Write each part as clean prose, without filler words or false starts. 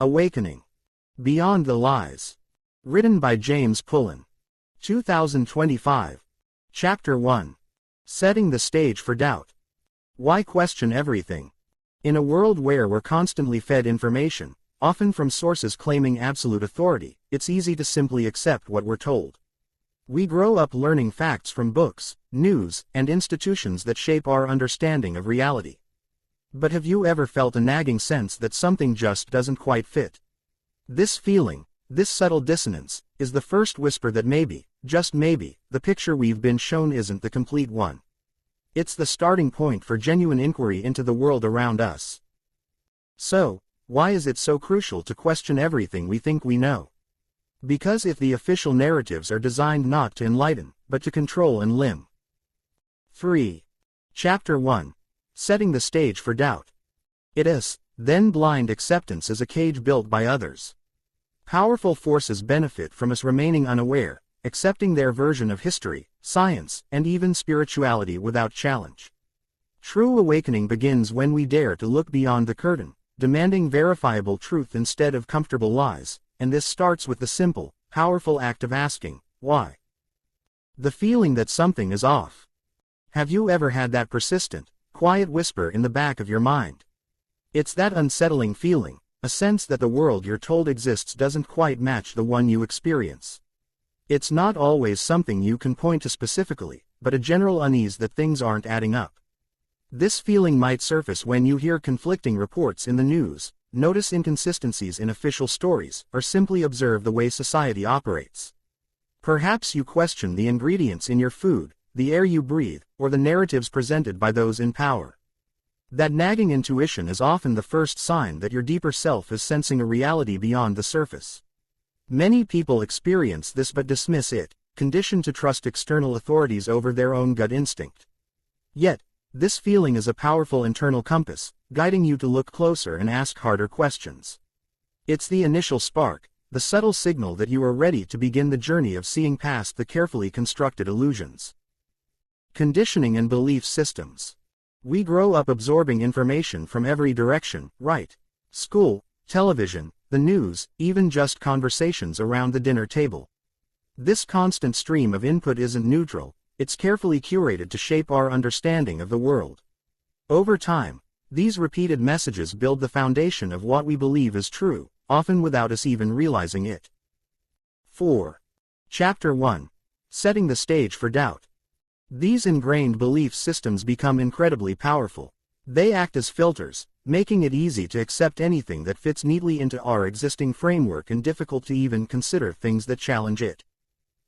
Awakening. Beyond the Lies. Written by James Pullen. 2025. Chapter 1. Setting the Stage for Doubt. Why question everything? In a world where we're constantly fed information, often from sources claiming absolute authority, it's easy to simply accept what we're told. We grow up learning facts from books, news, and institutions that shape our understanding of reality. But have you ever felt a nagging sense that something just doesn't quite fit? This feeling, this subtle dissonance, is the first whisper that maybe, just maybe, the picture we've been shown isn't the complete one. It's the starting point for genuine inquiry into the world around us. So, why is it so crucial to question everything we think we know? Because if the official narratives are designed not to enlighten, but to control and limit. 3. Chapter 1. Setting the Stage for Doubt. It is, then blind acceptance is a cage built by others. Powerful forces benefit from us remaining unaware, accepting their version of history, science, and even spirituality without challenge. True awakening begins when we dare to look beyond the curtain, demanding verifiable truth instead of comfortable lies, and this starts with the simple, powerful act of asking, why? The feeling that something is off. Have you ever had that persistent, quiet whisper in the back of your mind? It's that unsettling feeling, a sense that the world you're told exists doesn't quite match the one you experience. It's not always something you can point to specifically, but a general unease that things aren't adding up. This feeling might surface when you hear conflicting reports in the news, notice inconsistencies in official stories, or simply observe the way society operates. Perhaps you question the ingredients in your food, the air you breathe, or the narratives presented by those in power. That nagging intuition is often the first sign that your deeper self is sensing a reality beyond the surface. Many people experience this but dismiss it, conditioned to trust external authorities over their own gut instinct. Yet, this feeling is a powerful internal compass, guiding you to look closer and ask harder questions. It's the initial spark, the subtle signal that you are ready to begin the journey of seeing past the carefully constructed illusions. Conditioning and belief systems. We grow up absorbing information from every direction, right? School, television, the news, even just conversations around the dinner table. This constant stream of input isn't neutral, it's carefully curated to shape our understanding of the world. Over time, these repeated messages build the foundation of what we believe is true, often without us even realizing it. 4. Chapter 1. Setting the Stage for Doubt. These ingrained belief systems become incredibly powerful. They act as filters, making it easy to accept anything that fits neatly into our existing framework and difficult to even consider things that challenge it.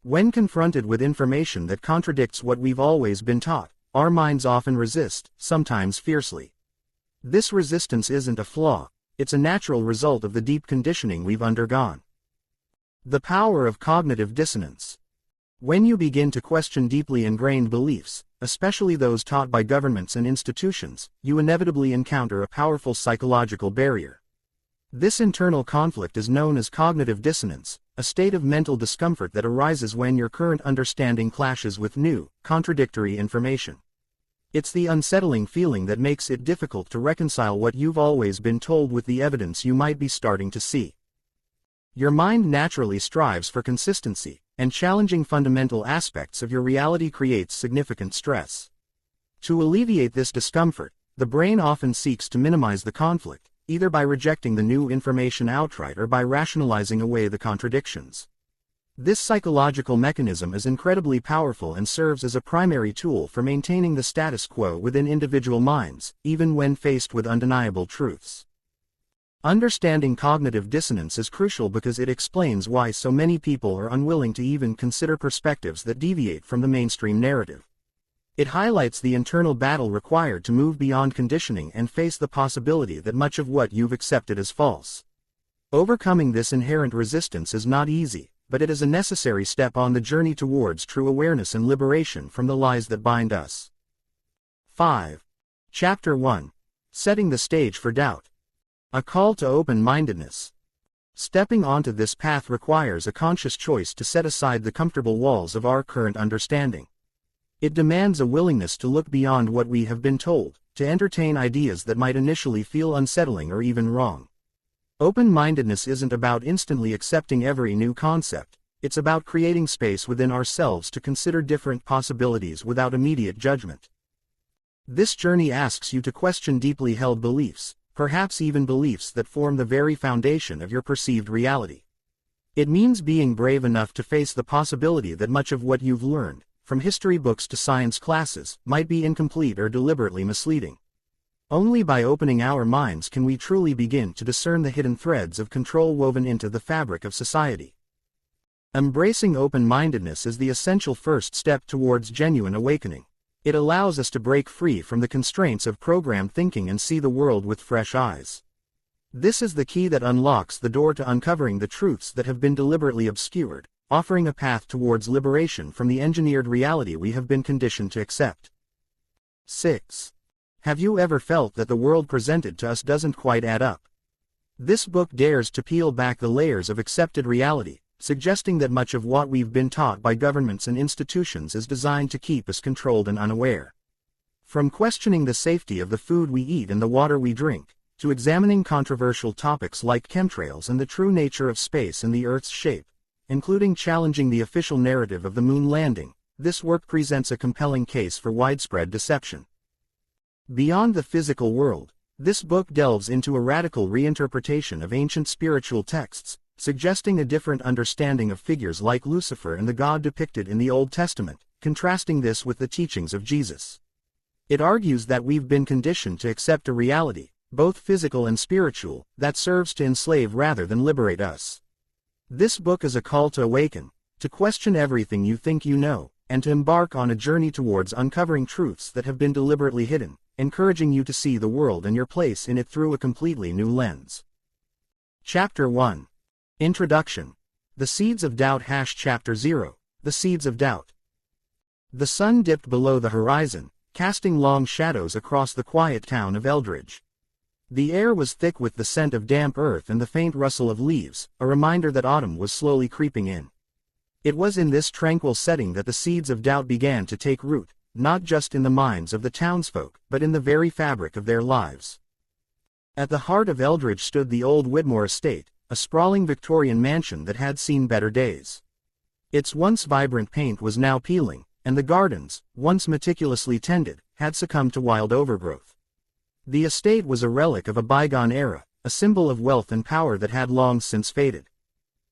When confronted with information that contradicts what we've always been taught, our minds often resist, sometimes fiercely. This resistance isn't a flaw, it's a natural result of the deep conditioning we've undergone. The power of cognitive dissonance. When you begin to question deeply ingrained beliefs, especially those taught by governments and institutions, you inevitably encounter a powerful psychological barrier. This internal conflict is known as cognitive dissonance, a state of mental discomfort that arises when your current understanding clashes with new, contradictory information. It's the unsettling feeling that makes it difficult to reconcile what you've always been told with the evidence you might be starting to see. Your mind naturally strives for consistency, and challenging fundamental aspects of your reality creates significant stress. To alleviate this discomfort, the brain often seeks to minimize the conflict, either by rejecting the new information outright or by rationalizing away the contradictions. This psychological mechanism is incredibly powerful and serves as a primary tool for maintaining the status quo within individual minds, even when faced with undeniable truths. Understanding cognitive dissonance is crucial because it explains why so many people are unwilling to even consider perspectives that deviate from the mainstream narrative. It highlights the internal battle required to move beyond conditioning and face the possibility that much of what you've accepted is false. Overcoming this inherent resistance is not easy, but it is a necessary step on the journey towards true awareness and liberation from the lies that bind us. 5. Chapter 1. Setting the Stage for Doubt. A call to open-mindedness. Stepping onto this path requires a conscious choice to set aside the comfortable walls of our current understanding. It demands a willingness to look beyond what we have been told, to entertain ideas that might initially feel unsettling or even wrong. Open-mindedness isn't about instantly accepting every new concept, it's about creating space within ourselves to consider different possibilities without immediate judgment. This journey asks you to question deeply held beliefs, perhaps even beliefs that form the very foundation of your perceived reality. It means being brave enough to face the possibility that much of what you've learned, from history books to science classes, might be incomplete or deliberately misleading. Only by opening our minds can we truly begin to discern the hidden threads of control woven into the fabric of society. Embracing open-mindedness is the essential first step towards genuine awakening. It allows us to break free from the constraints of programmed thinking and see the world with fresh eyes. This is the key that unlocks the door to uncovering the truths that have been deliberately obscured, offering a path towards liberation from the engineered reality we have been conditioned to accept. 6. Have you ever felt that the world presented to us doesn't quite add up? This book dares to peel back the layers of accepted reality, suggesting that much of what we've been taught by governments and institutions is designed to keep us controlled and unaware. From questioning the safety of the food we eat and the water we drink, to examining controversial topics like chemtrails and the true nature of space and the Earth's shape, including challenging the official narrative of the moon landing, this work presents a compelling case for widespread deception. Beyond the physical world, this book delves into a radical reinterpretation of ancient spiritual texts, suggesting a different understanding of figures like Lucifer and the God depicted in the Old Testament, contrasting this with the teachings of Jesus. It argues that we've been conditioned to accept a reality, both physical and spiritual, that serves to enslave rather than liberate us. This book is a call to awaken, to question everything you think you know, and to embark on a journey towards uncovering truths that have been deliberately hidden, encouraging you to see the world and your place in it through a completely new lens. Chapter 1. Introduction. The Seeds of Doubt. Chapter 0. The Seeds of Doubt. The sun dipped below the horizon, casting long shadows across the quiet town of Eldridge. The air was thick with the scent of damp earth and the faint rustle of leaves, a reminder that autumn was slowly creeping in. It was in this tranquil setting that the seeds of doubt began to take root, not just in the minds of the townsfolk, but in the very fabric of their lives. At the heart of Eldridge stood the old Whitmore estate, a sprawling Victorian mansion that had seen better days. Its once vibrant paint was now peeling, and the gardens, once meticulously tended, had succumbed to wild overgrowth. The estate was a relic of a bygone era, a symbol of wealth and power that had long since faded.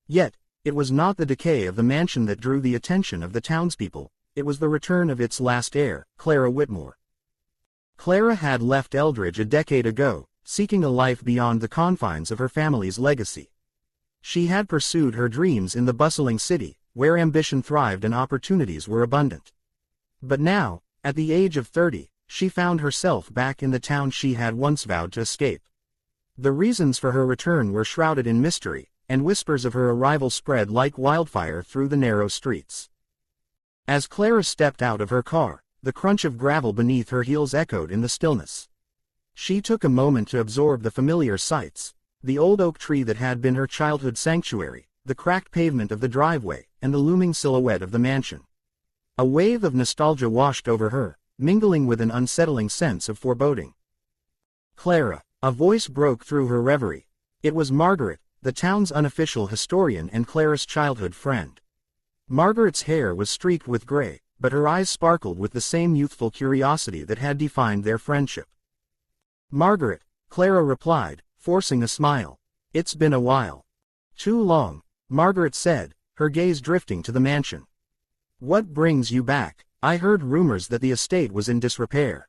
Yet, it was not the decay of the mansion that drew the attention of the townspeople. It was the return of its last heir, Clara Whitmore. Clara had left Eldridge a decade ago, seeking a life beyond the confines of her family's legacy. She had pursued her dreams in the bustling city, where ambition thrived and opportunities were abundant. But now, at the age of 30, she found herself back in the town she had once vowed to escape. The reasons for her return were shrouded in mystery, and whispers of her arrival spread like wildfire through the narrow streets. As Clara stepped out of her car, the crunch of gravel beneath her heels echoed in the stillness. She took a moment to absorb the familiar sights: the old oak tree that had been her childhood sanctuary, the cracked pavement of the driveway, and the looming silhouette of the mansion. A wave of nostalgia washed over her, mingling with an unsettling sense of foreboding. "Clara," a voice broke through her reverie. It was Margaret, the town's unofficial historian and Clara's childhood friend. Margaret's hair was streaked with gray, but her eyes sparkled with the same youthful curiosity that had defined their friendship. "Margaret," Clara replied, forcing a smile. "It's been a while." "Too long," Margaret said, her gaze drifting to the mansion. "What brings you back? I heard rumors that the estate was in disrepair."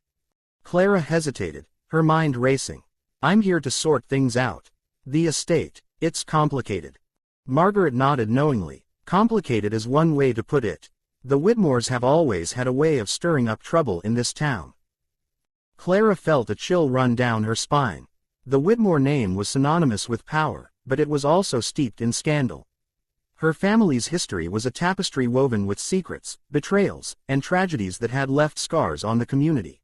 Clara hesitated, her mind racing. "I'm here to sort things out. The estate, it's complicated." Margaret nodded knowingly. Complicated is one way to put it. The Whitmores have always had a way of stirring up trouble in this town. Clara felt a chill run down her spine. The Whitmore name was synonymous with power, but it was also steeped in scandal. Her family's history was a tapestry woven with secrets, betrayals, and tragedies that had left scars on the community.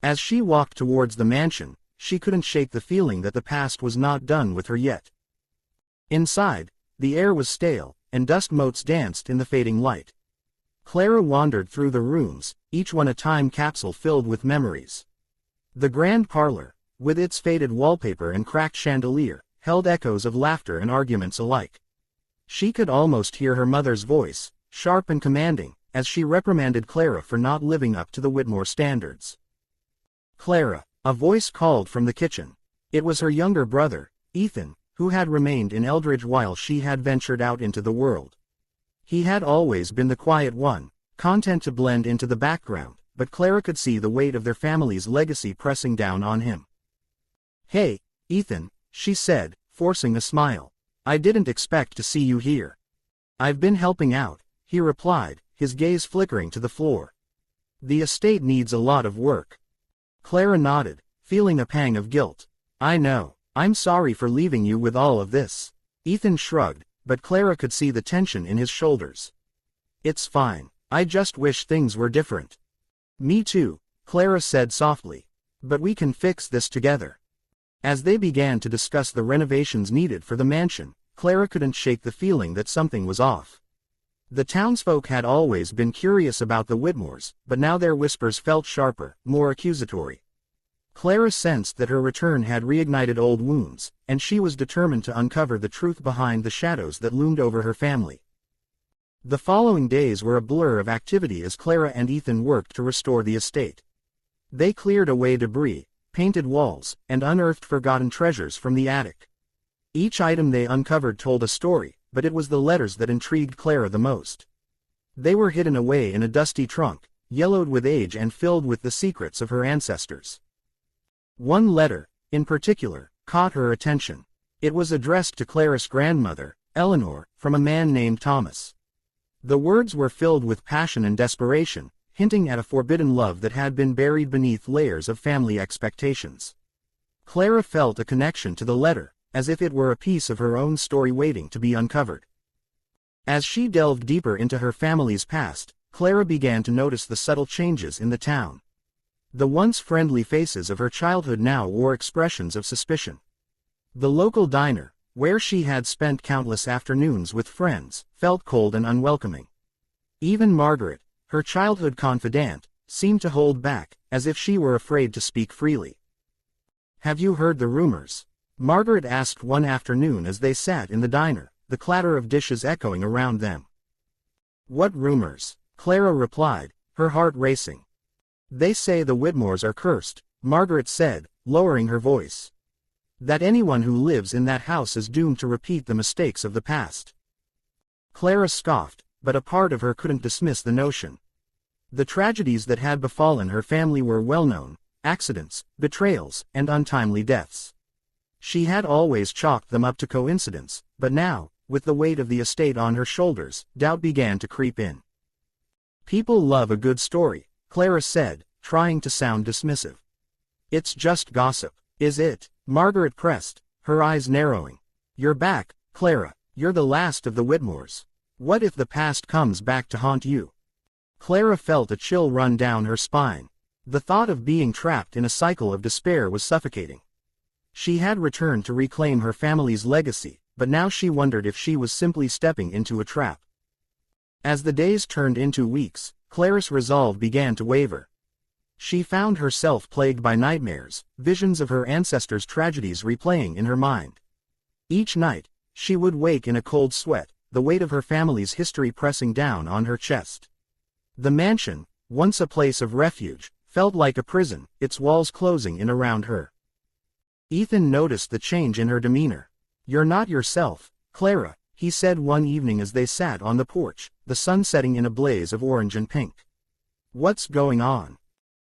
As she walked towards the mansion, she couldn't shake the feeling that the past was not done with her yet. Inside, the air was stale, and dust motes danced in the fading light. Clara wandered through the rooms, each one a time capsule filled with memories. The grand parlor, with its faded wallpaper and cracked chandelier, held echoes of laughter and arguments alike. She could almost hear her mother's voice, sharp and commanding, as she reprimanded Clara for not living up to the Whitmore standards. "Clara," a voice called from the kitchen. It was her younger brother, Ethan, who had remained in Eldridge while she had ventured out into the world. He had always been the quiet one, content to blend into the background, but Clara could see the weight of their family's legacy pressing down on him. "Hey, Ethan," she said, forcing a smile. "I didn't expect to see you here." "I've been helping out," he replied, his gaze flickering to the floor. "The estate needs a lot of work." Clara nodded, feeling a pang of guilt. "I know. I'm sorry for leaving you with all of this." Ethan shrugged, but Clara could see the tension in his shoulders. "It's fine. I just wish things were different." "Me too," Clara said softly. "But we can fix this together." As they began to discuss the renovations needed for the mansion, Clara couldn't shake the feeling that something was off. The townsfolk had always been curious about the Whitmores, but now their whispers felt sharper, more accusatory. Clara sensed that her return had reignited old wounds, and she was determined to uncover the truth behind the shadows that loomed over her family. The following days were a blur of activity as Clara and Ethan worked to restore the estate. They cleared away debris, painted walls, and unearthed forgotten treasures from the attic. Each item they uncovered told a story, but it was the letters that intrigued Clara the most. They were hidden away in a dusty trunk, yellowed with age and filled with the secrets of her ancestors. One letter, in particular, caught her attention. It was addressed to Clara's grandmother, Eleanor, from a man named Thomas. The words were filled with passion and desperation, hinting at a forbidden love that had been buried beneath layers of family expectations. Clara felt a connection to the letter, as if it were a piece of her own story waiting to be uncovered. As she delved deeper into her family's past, Clara began to notice the subtle changes in the town. The once friendly faces of her childhood now wore expressions of suspicion. The local diner, where she had spent countless afternoons with friends, felt cold and unwelcoming. Even Margaret, her childhood confidante, seemed to hold back, as if she were afraid to speak freely. "Have you heard the rumors?" Margaret asked one afternoon as they sat in the diner, the clatter of dishes echoing around them. "What rumors?" Clara replied, her heart racing. "They say the Whitmores are cursed," Margaret said, lowering her voice. "That anyone who lives in that house is doomed to repeat the mistakes of the past." Clara scoffed, but a part of her couldn't dismiss the notion. The tragedies that had befallen her family were well known: accidents, betrayals, and untimely deaths. She had always chalked them up to coincidence, but now, with the weight of the estate on her shoulders, doubt began to creep in. "People love a good story," Clara said, trying to sound dismissive. "It's just gossip, is it?" Margaret pressed, her eyes narrowing. "You're back, Clara. You're the last of the Whitmores. What if the past comes back to haunt you?" Clara felt a chill run down her spine. The thought of being trapped in a cycle of despair was suffocating. She had returned to reclaim her family's legacy, but now she wondered if she was simply stepping into a trap. As the days turned into weeks, Clara's resolve began to waver. She found herself plagued by nightmares, visions of her ancestors' tragedies replaying in her mind. Each night, she would wake in a cold sweat, the weight of her family's history pressing down on her chest. The mansion, once a place of refuge, felt like a prison, its walls closing in around her. Ethan noticed the change in her demeanor. "You're not yourself, Clara," he said one evening as they sat on the porch, the sun setting in a blaze of orange and pink. "What's going on?"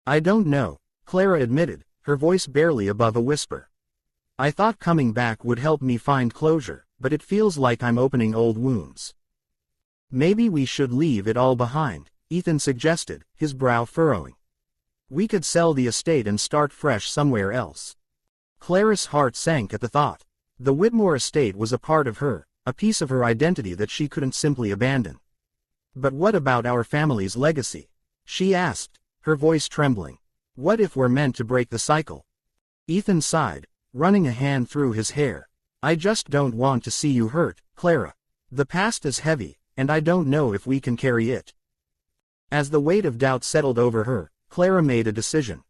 "I don't know," Clara admitted, her voice barely above a whisper. "I thought coming back would help me find closure, but it feels like I'm opening old wounds." "Maybe we should leave it all behind," Ethan suggested, his brow furrowing. "We could sell the estate and start fresh somewhere else." Clara's heart sank at the thought. The Whitmore estate was a part of her, a piece of her identity that she couldn't simply abandon. "But what about our family's legacy?" she asked, her voice trembling. "What if we're meant to break the cycle?" Ethan sighed, running a hand through his hair. "I just don't want to see you hurt, Clara. The past is heavy, and I don't know if we can carry it." As the weight of doubt settled over her, Clara made a decision.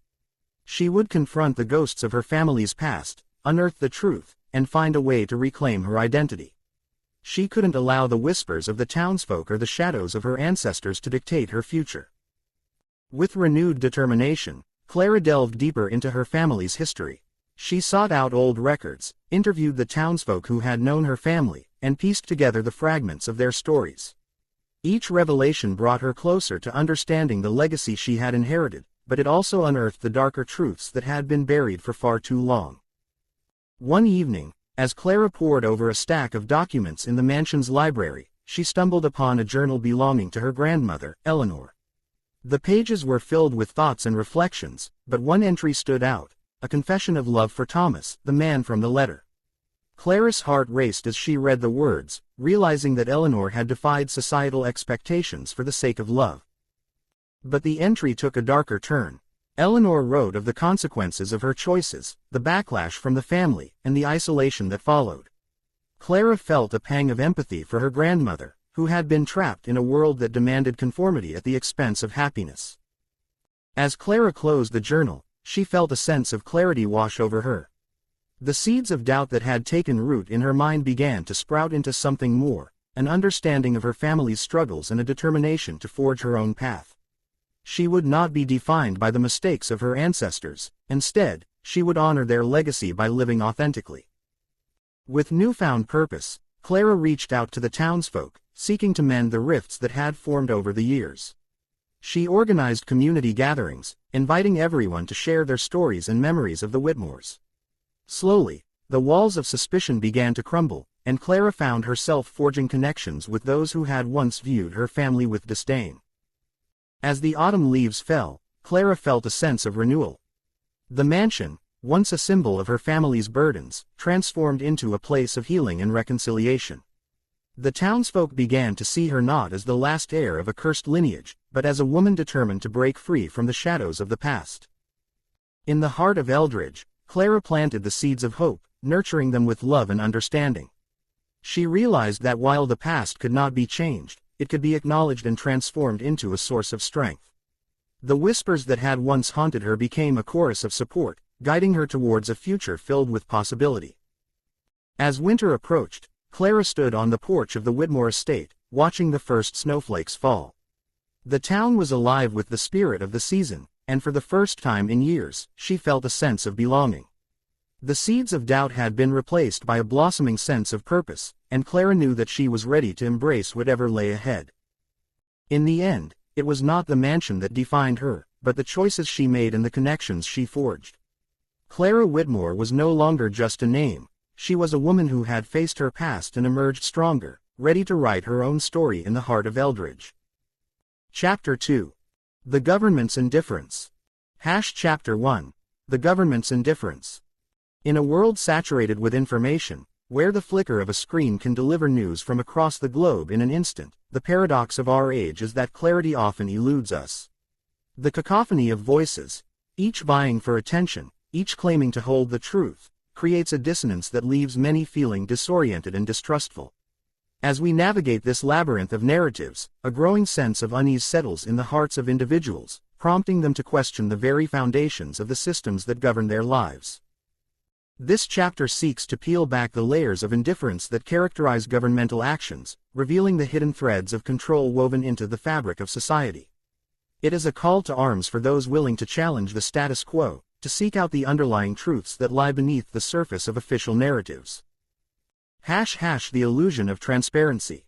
She would confront the ghosts of her family's past, unearth the truth, and find a way to reclaim her identity. She couldn't allow the whispers of the townsfolk or the shadows of her ancestors to dictate her future. With renewed determination, Clara delved deeper into her family's history. She sought out old records, interviewed the townsfolk who had known her family, and pieced together the fragments of their stories. Each revelation brought her closer to understanding the legacy she had inherited, but it also unearthed the darker truths that had been buried for far too long. One evening, as Clara pored over a stack of documents in the mansion's library, she stumbled upon a journal belonging to her grandmother, Eleanor. The pages were filled with thoughts and reflections, but one entry stood out, a confession of love for Thomas, the man from the letter. Clara's heart raced as she read the words, realizing that Eleanor had defied societal expectations for the sake of love. But the entry took a darker turn. Eleanor wrote of the consequences of her choices, the backlash from the family, and the isolation that followed. Clara felt a pang of empathy for her grandmother, who had been trapped in a world that demanded conformity at the expense of happiness. As Clara closed the journal, she felt a sense of clarity wash over her. The seeds of doubt that had taken root in her mind began to sprout into something more, an understanding of her family's struggles and a determination to forge her own path. She would not be defined by the mistakes of her ancestors. Instead, she would honor their legacy by living authentically. With newfound purpose, Clara reached out to the townsfolk, seeking to mend the rifts that had formed over the years. She organized community gatherings, inviting everyone to share their stories and memories of the Whitmores. Slowly, the walls of suspicion began to crumble, and Clara found herself forging connections with those who had once viewed her family with disdain. As the autumn leaves fell, Clara felt a sense of renewal. The mansion, once a symbol of her family's burdens, transformed into a place of healing and reconciliation. The townsfolk began to see her not as the last heir of a cursed lineage, but as a woman determined to break free from the shadows of the past. In the heart of Eldridge, Clara planted the seeds of hope, nurturing them with love and understanding. She realized that while the past could not be changed, it could be acknowledged and transformed into a source of strength. The whispers that had once haunted her became a chorus of support, guiding her towards a future filled with possibility. As winter approached, Clara stood on the porch of the Whitmore estate, watching the first snowflakes fall. The town was alive with the spirit of the season, and for the first time in years, she felt a sense of belonging. The seeds of doubt had been replaced by a blossoming sense of purpose, and Clara knew that she was ready to embrace whatever lay ahead. In the end, it was not the mansion that defined her, but the choices she made and the connections she forged. Clara Whitmore was no longer just a name. She was a woman who had faced her past and emerged stronger, ready to write her own story in the heart of Eldridge. Chapter 2. The Government's Indifference. Chapter 1. The Government's Indifference. In a world saturated with information, where the flicker of a screen can deliver news from across the globe in an instant, the paradox of our age is that clarity often eludes us. The cacophony of voices, each vying for attention, each claiming to hold the truth, creates a dissonance that leaves many feeling disoriented and distrustful. As we navigate this labyrinth of narratives, a growing sense of unease settles in the hearts of individuals, prompting them to question the very foundations of the systems that govern their lives. This chapter seeks to peel back the layers of indifference that characterize governmental actions, revealing the hidden threads of control woven into the fabric of society. It is a call to arms for those willing to challenge the status quo, to seek out the underlying truths that lie beneath the surface of official narratives. The illusion of transparency.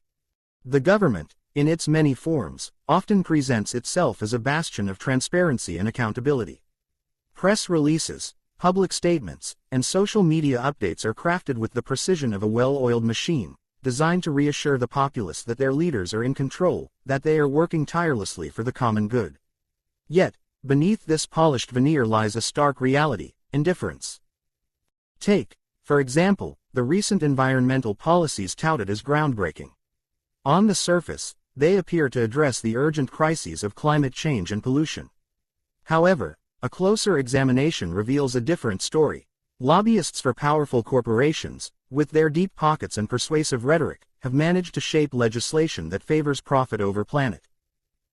The government, in its many forms, often presents itself as a bastion of transparency and accountability. Press releases, public statements, and social media updates are crafted with the precision of a well-oiled machine, designed to reassure the populace that their leaders are in control, that they are working tirelessly for the common good. Yet, beneath this polished veneer lies a stark reality: indifference. Take, for example, the recent environmental policies touted as groundbreaking. On the surface, they appear to address the urgent crises of climate change and pollution. However, a closer examination reveals a different story. Lobbyists for powerful corporations, with their deep pockets and persuasive rhetoric, have managed to shape legislation that favors profit over planet.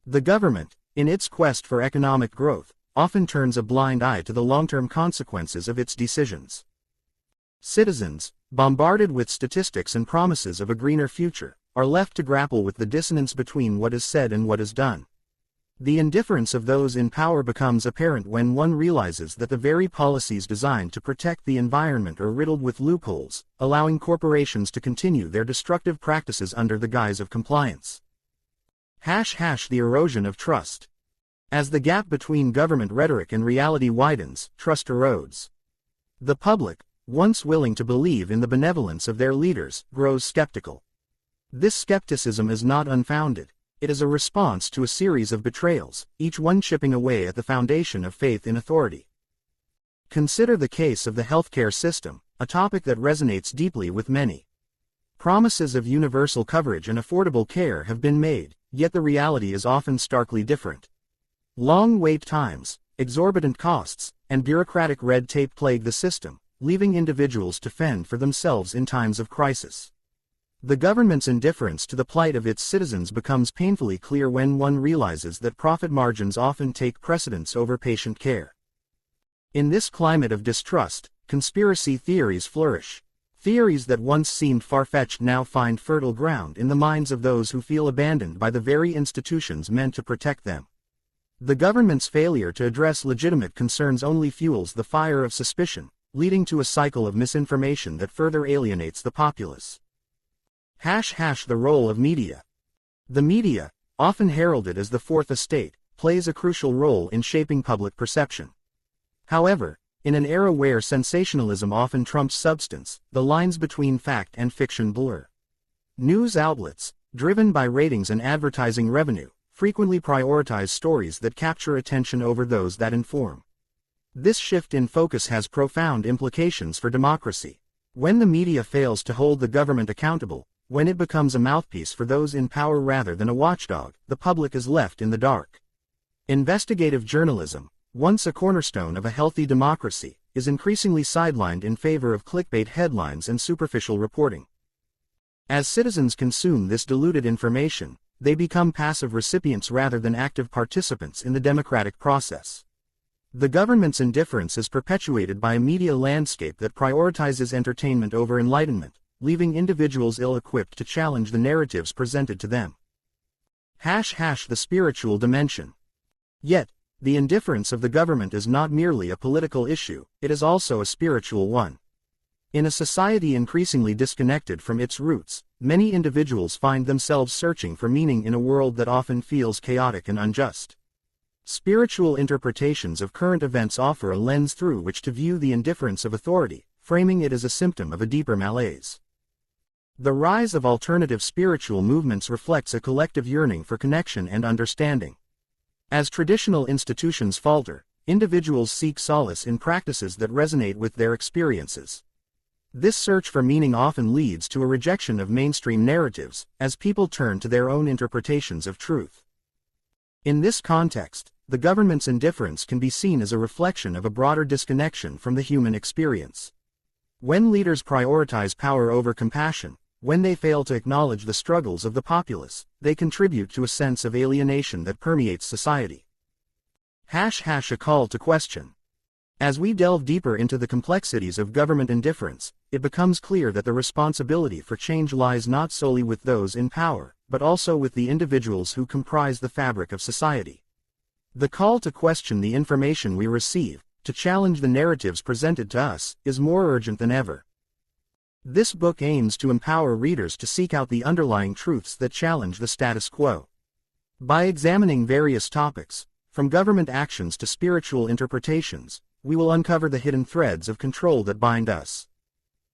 The government, in its quest for economic growth, often turns a blind eye to the long-term consequences of its decisions. Citizens, bombarded with statistics and promises of a greener future, are left to grapple with the dissonance between what is said and what is done. The indifference of those in power becomes apparent when one realizes that the very policies designed to protect the environment are riddled with loopholes, allowing corporations to continue their destructive practices under the guise of compliance. The erosion of trust. As the gap between government rhetoric and reality widens, trust erodes. The public, once willing to believe in the benevolence of their leaders, grows skeptical. This skepticism is not unfounded. It is a response to a series of betrayals, each one chipping away at the foundation of faith in authority. Consider the case of the healthcare system, a topic that resonates deeply with many. Promises of universal coverage and affordable care have been made, yet the reality is often starkly different. Long wait times, exorbitant costs, and bureaucratic red tape plague the system, leaving individuals to fend for themselves in times of crisis. The government's indifference to the plight of its citizens becomes painfully clear when one realizes that profit margins often take precedence over patient care. In this climate of distrust, conspiracy theories flourish. Theories that once seemed far-fetched now find fertile ground in the minds of those who feel abandoned by the very institutions meant to protect them. The government's failure to address legitimate concerns only fuels the fire of suspicion, leading to a cycle of misinformation that further alienates the populace. The role of media. The media, often heralded as the fourth estate, plays a crucial role in shaping public perception. However, in an era where sensationalism often trumps substance, the lines between fact and fiction blur. News outlets, driven by ratings and advertising revenue, frequently prioritize stories that capture attention over those that inform. This shift in focus has profound implications for democracy. When the media fails to hold the government accountable, when it becomes a mouthpiece for those in power rather than a watchdog, the public is left in the dark. Investigative journalism, once a cornerstone of a healthy democracy, is increasingly sidelined in favor of clickbait headlines and superficial reporting. As citizens consume this diluted information, they become passive recipients rather than active participants in the democratic process. The government's indifference is perpetuated by a media landscape that prioritizes entertainment over enlightenment, leaving individuals ill-equipped to challenge the narratives presented to them. The spiritual dimension. Yet, the indifference of the government is not merely a political issue, it is also a spiritual one. In a society increasingly disconnected from its roots, many individuals find themselves searching for meaning in a world that often feels chaotic and unjust. Spiritual interpretations of current events offer a lens through which to view the indifference of authority, framing it as a symptom of a deeper malaise. The rise of alternative spiritual movements reflects a collective yearning for connection and understanding. As traditional institutions falter, individuals seek solace in practices that resonate with their experiences. This search for meaning often leads to a rejection of mainstream narratives, as people turn to their own interpretations of truth. In this context, the government's indifference can be seen as a reflection of a broader disconnection from the human experience. When leaders prioritize power over compassion, when they fail to acknowledge the struggles of the populace, they contribute to a sense of alienation that permeates society. A call to question. As we delve deeper into the complexities of government indifference, it becomes clear that the responsibility for change lies not solely with those in power, but also with the individuals who comprise the fabric of society. The call to question the information we receive, to challenge the narratives presented to us, is more urgent than ever. This book aims to empower readers to seek out the underlying truths that challenge the status quo. By examining various topics, from government actions to spiritual interpretations, we will uncover the hidden threads of control that bind us.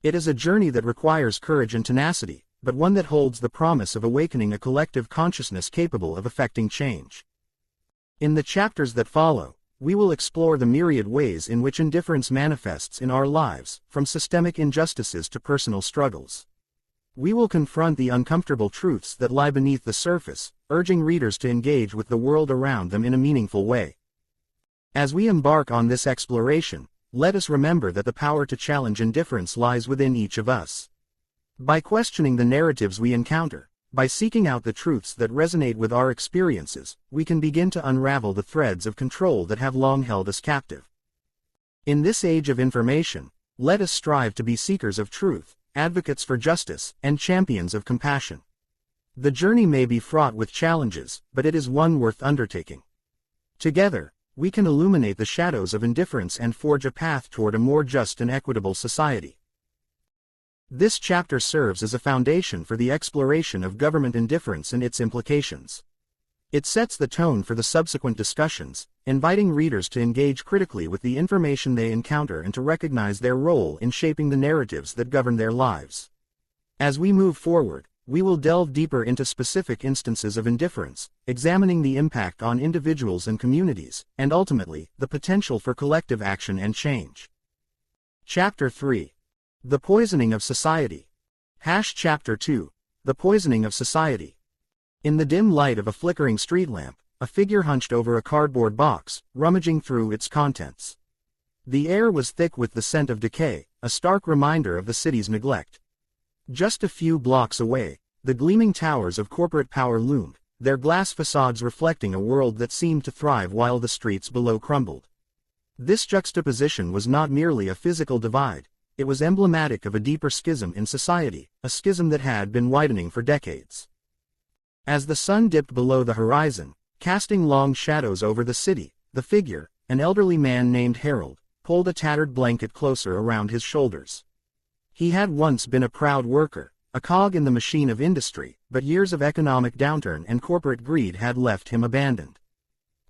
It is a journey that requires courage and tenacity, but one that holds the promise of awakening a collective consciousness capable of effecting change. In the chapters that follow, we will explore the myriad ways in which indifference manifests in our lives, from systemic injustices to personal struggles. We will confront the uncomfortable truths that lie beneath the surface, urging readers to engage with the world around them in a meaningful way. As we embark on this exploration, let us remember that the power to challenge indifference lies within each of us. By questioning the narratives we encounter, by seeking out the truths that resonate with our experiences, we can begin to unravel the threads of control that have long held us captive. In this age of information, Let us strive to be seekers of truth, advocates for justice, and champions of compassion. The journey may be fraught with challenges, but it is one worth undertaking. Together, we can illuminate the shadows of indifference and forge a path toward a more just and equitable society. This chapter serves as a foundation for the exploration of government indifference and its implications. It sets the tone for the subsequent discussions, inviting readers to engage critically with the information they encounter and to recognize their role in shaping the narratives that govern their lives. As we move forward, we will delve deeper into specific instances of indifference, examining the impact on individuals and communities, and ultimately, the potential for collective action and change. Chapter 3. The Poisoning of Society. Chapter 2. The Poisoning of Society. In the dim light of a flickering street lamp, a figure hunched over a cardboard box, rummaging through its contents. The air was thick with the scent of decay, a stark reminder of the city's neglect. Just a few blocks away, the gleaming towers of corporate power loomed, their glass facades reflecting a world that seemed to thrive while the streets below crumbled. This juxtaposition was not merely a physical divide, it was emblematic of a deeper schism in society, a schism that had been widening for decades. As the sun dipped below the horizon, casting long shadows over the city, the figure, an elderly man named Harold, pulled a tattered blanket closer around his shoulders. He had once been a proud worker, a cog in the machine of industry, but years of economic downturn and corporate greed had left him abandoned.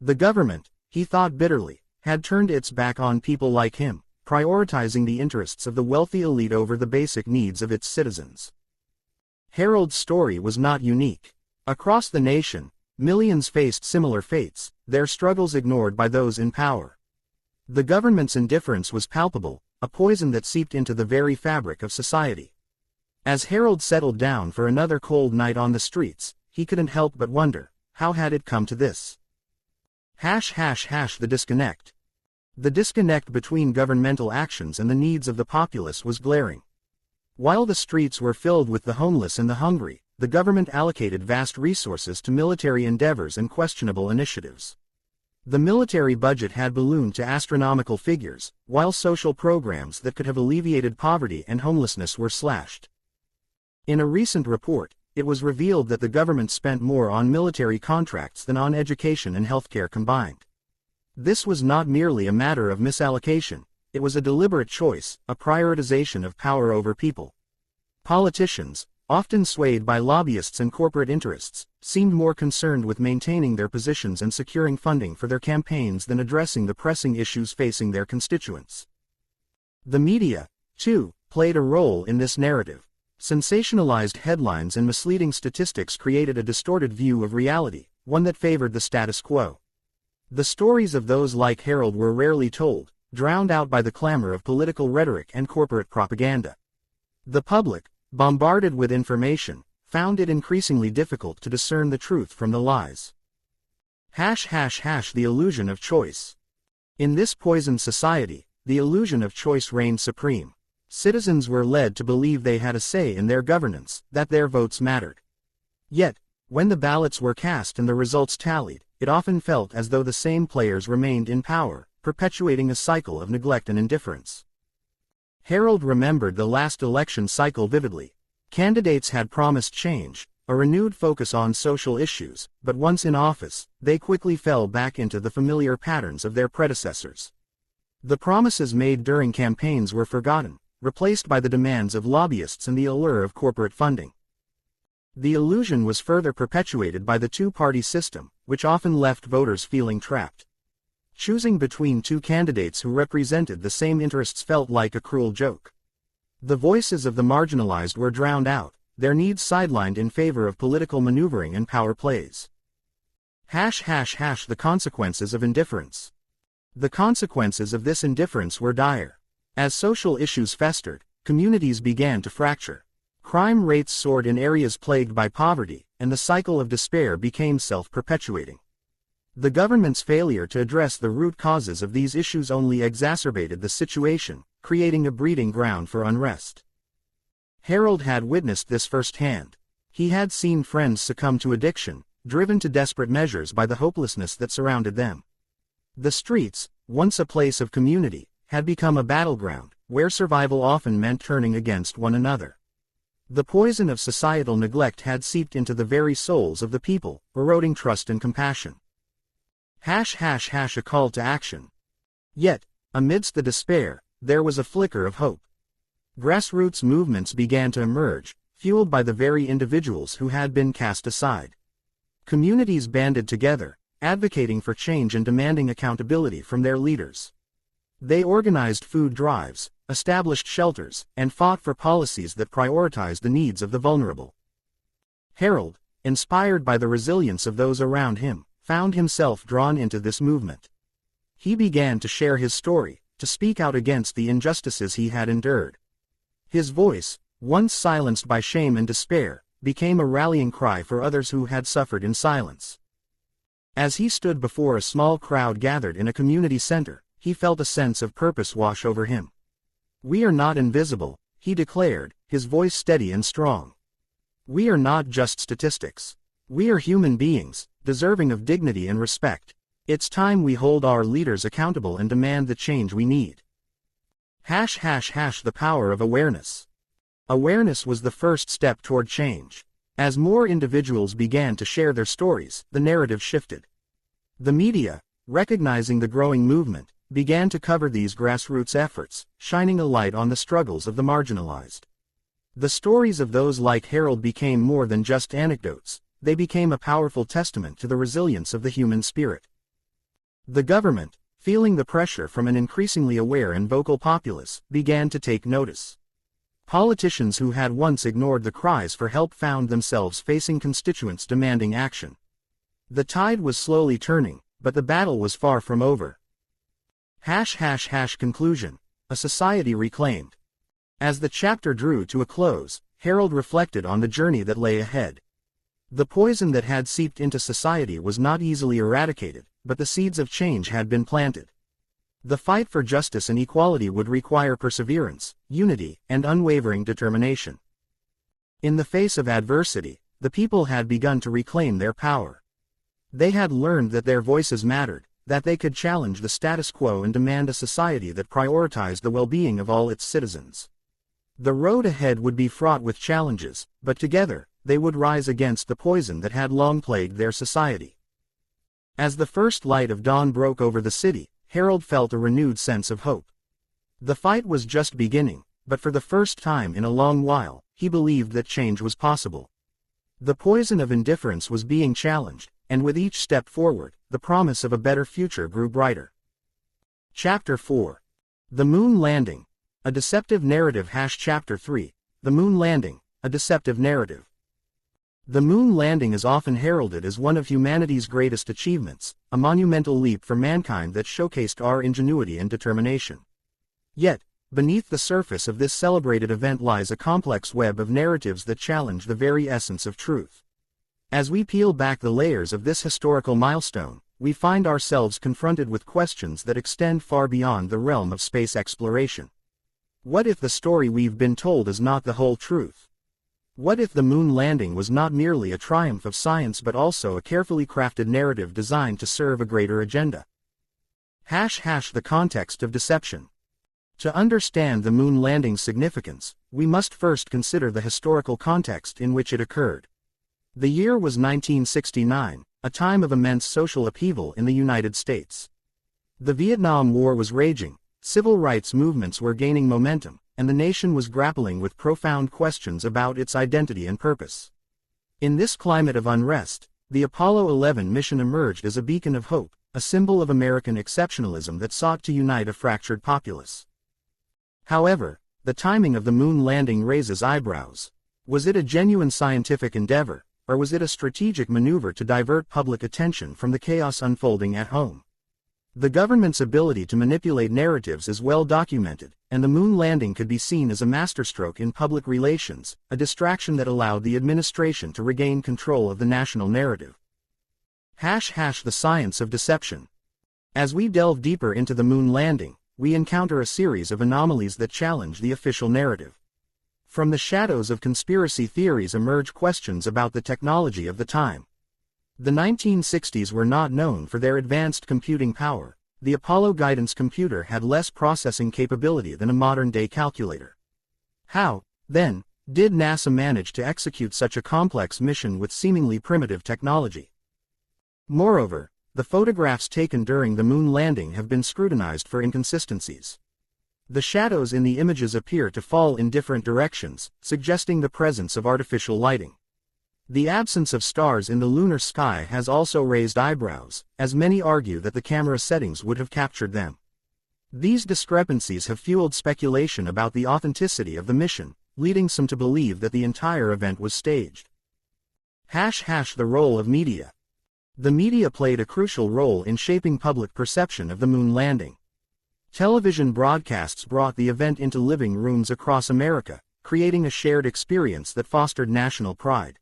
The government, he thought bitterly, had turned its back on people like him, prioritizing the interests of the wealthy elite over the basic needs of its citizens. Harold's story was not unique. Across the nation, millions faced similar fates, their struggles ignored by those in power. The government's indifference was palpable, a poison that seeped into the very fabric of society. As Harold settled down for another cold night on the streets, he couldn't help but wonder, how had it come to this? The disconnect. The disconnect between governmental actions and the needs of the populace was glaring. While the streets were filled with the homeless and the hungry, the government allocated vast resources to military endeavors and questionable initiatives. The military budget had ballooned to astronomical figures, while social programs that could have alleviated poverty and homelessness were slashed. In a recent report, it was revealed that the government spent more on military contracts than on education and healthcare combined. This was not merely a matter of misallocation, it was a deliberate choice, a prioritization of power over people. Politicians, often swayed by lobbyists and corporate interests, seemed more concerned with maintaining their positions and securing funding for their campaigns than addressing the pressing issues facing their constituents. The media, too, played a role in this narrative. Sensationalized headlines and misleading statistics created a distorted view of reality, one that favored the status quo. The stories of those like Harold were rarely told, drowned out by the clamor of political rhetoric and corporate propaganda. The public, bombarded with information, found it increasingly difficult to discern the truth from the lies. The illusion of choice. In this poisoned society, the illusion of choice reigned supreme. Citizens were led to believe they had a say in their governance, that their votes mattered. Yet, when the ballots were cast and the results tallied, it often felt as though the same players remained in power, perpetuating a cycle of neglect and indifference. Harold remembered the last election cycle vividly. Candidates had promised change, a renewed focus on social issues, but once in office, they quickly fell back into the familiar patterns of their predecessors. The promises made during campaigns were forgotten, replaced by the demands of lobbyists and the allure of corporate funding. The illusion was further perpetuated by the two-party system, which often left voters feeling trapped. Choosing between two candidates who represented the same interests felt like a cruel joke. The voices of the marginalized were drowned out, their needs sidelined in favor of political maneuvering and power plays. The consequences of indifference. The consequences of this indifference were dire. As social issues festered, communities began to fracture. Crime rates soared in areas plagued by poverty, and the cycle of despair became self-perpetuating. The government's failure to address the root causes of these issues only exacerbated the situation, creating a breeding ground for unrest. Harold had witnessed this firsthand. He had seen friends succumb to addiction, driven to desperate measures by the hopelessness that surrounded them. The streets, once a place of community, had become a battleground, where survival often meant turning against one another. The poison of societal neglect had seeped into the very souls of the people, eroding trust and compassion. A call to action. Yet, amidst the despair, there was a flicker of hope. Grassroots movements began to emerge, fueled by the very individuals who had been cast aside. Communities banded together, advocating for change and demanding accountability from their leaders. They organized food drives, established shelters, and fought for policies that prioritized the needs of the vulnerable. Harold, inspired by the resilience of those around him, found himself drawn into this movement. He began to share his story, to speak out against the injustices he had endured. His voice, once silenced by shame and despair, became a rallying cry for others who had suffered in silence. As he stood before a small crowd gathered in a community center, he felt a sense of purpose wash over him. "We are not invisible," he declared, his voice steady and strong. "We are not just statistics. We are human beings, deserving of dignity and respect. It's time we hold our leaders accountable and demand the change we need." The power of awareness. Awareness was the first step toward change. As more individuals began to share their stories, the narrative shifted. The media, recognizing the growing movement, began to cover these grassroots efforts, shining a light on the struggles of the marginalized. The stories of those like Harold became more than just anecdotes, they became a powerful testament to the resilience of the human spirit. The government, feeling the pressure from an increasingly aware and vocal populace, began to take notice. Politicians who had once ignored the cries for help found themselves facing constituents demanding action. The tide was slowly turning, but the battle was far from over. Conclusion. A society reclaimed. As the chapter drew to a close, Harold reflected on the journey that lay ahead. The poison that had seeped into society was not easily eradicated, but the seeds of change had been planted. The fight for justice and equality would require perseverance, unity, and unwavering determination. In the face of adversity, the people had begun to reclaim their power. They had learned that their voices mattered, that they could challenge the status quo and demand a society that prioritized the well-being of all its citizens. The road ahead would be fraught with challenges, but together, they would rise against the poison that had long plagued their society. As the first light of dawn broke over the city, Harold felt a renewed sense of hope. The fight was just beginning, but for the first time in a long while, he believed that change was possible. The poison of indifference was being challenged, and with each step forward, the promise of a better future grew brighter. Chapter 4. The Moon Landing. A Deceptive Narrative. Chapter 3. The Moon Landing, a Deceptive Narrative. The moon landing is often heralded as one of humanity's greatest achievements, a monumental leap for mankind that showcased our ingenuity and determination. Yet, beneath the surface of this celebrated event lies a complex web of narratives that challenge the very essence of truth. As we peel back the layers of this historical milestone, we find ourselves confronted with questions that extend far beyond the realm of space exploration. What if the story we've been told is not the whole truth? What if the moon landing was not merely a triumph of science but also a carefully crafted narrative designed to serve a greater agenda? The context of deception. To understand the moon landing's significance, we must first consider the historical context in which it occurred. The year was 1969, a time of immense social upheaval in the United States. The Vietnam War was raging, civil rights movements were gaining momentum, and the nation was grappling with profound questions about its identity and purpose. In this climate of unrest, the Apollo 11 mission emerged as a beacon of hope, a symbol of American exceptionalism that sought to unite a fractured populace. However, the timing of the moon landing raises eyebrows. Was it a genuine scientific endeavor, or was it a strategic maneuver to divert public attention from the chaos unfolding at home? The government's ability to manipulate narratives is well documented, and the moon landing could be seen as a masterstroke in public relations, a distraction that allowed the administration to regain control of the national narrative. The science of deception. As we delve deeper into the moon landing, we encounter a series of anomalies that challenge the official narrative. From the shadows of conspiracy theories emerge questions about the technology of the time. The 1960s were not known for their advanced computing power, the Apollo guidance computer had less processing capability than a modern-day calculator. How, then, did NASA manage to execute such a complex mission with seemingly primitive technology? Moreover, the photographs taken during the moon landing have been scrutinized for inconsistencies. The shadows in the images appear to fall in different directions, suggesting the presence of artificial lighting. The absence of stars in the lunar sky has also raised eyebrows, as many argue that the camera settings would have captured them. These discrepancies have fueled speculation about the authenticity of the mission, leading some to believe that the entire event was staged. The role of media. The media played a crucial role in shaping public perception of the moon landing. Television broadcasts brought the event into living rooms across America, creating a shared experience that fostered national pride.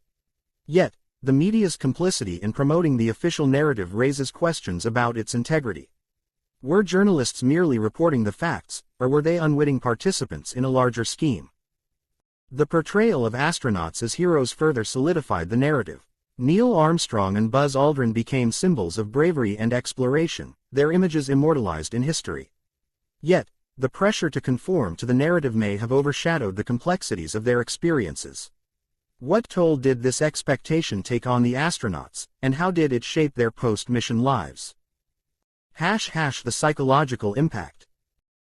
Yet, the media's complicity in promoting the official narrative raises questions about its integrity. Were journalists merely reporting the facts, or were they unwitting participants in a larger scheme? The portrayal of astronauts as heroes further solidified the narrative. Neil Armstrong and Buzz Aldrin became symbols of bravery and exploration, their images immortalized in history. Yet, the pressure to conform to the narrative may have overshadowed the complexities of their experiences. What toll did this expectation take on the astronauts, and how did it shape their post-mission lives? The psychological impact.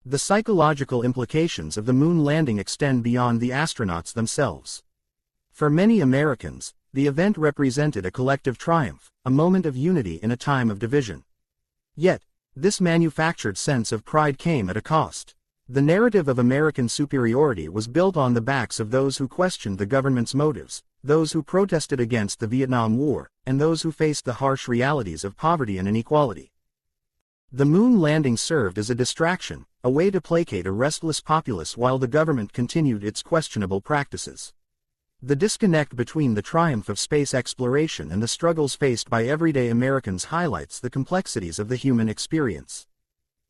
The psychological implications of the moon landing extend beyond the astronauts themselves. For many Americans, the event represented a collective triumph, a moment of unity in a time of division. Yet, this manufactured sense of pride came at a cost. The narrative of American superiority was built on the backs of those who questioned the government's motives, those who protested against the Vietnam War, and those who faced the harsh realities of poverty and inequality. The moon landing served as a distraction, a way to placate a restless populace while the government continued its questionable practices. The disconnect between the triumph of space exploration and the struggles faced by everyday Americans highlights the complexities of the human experience.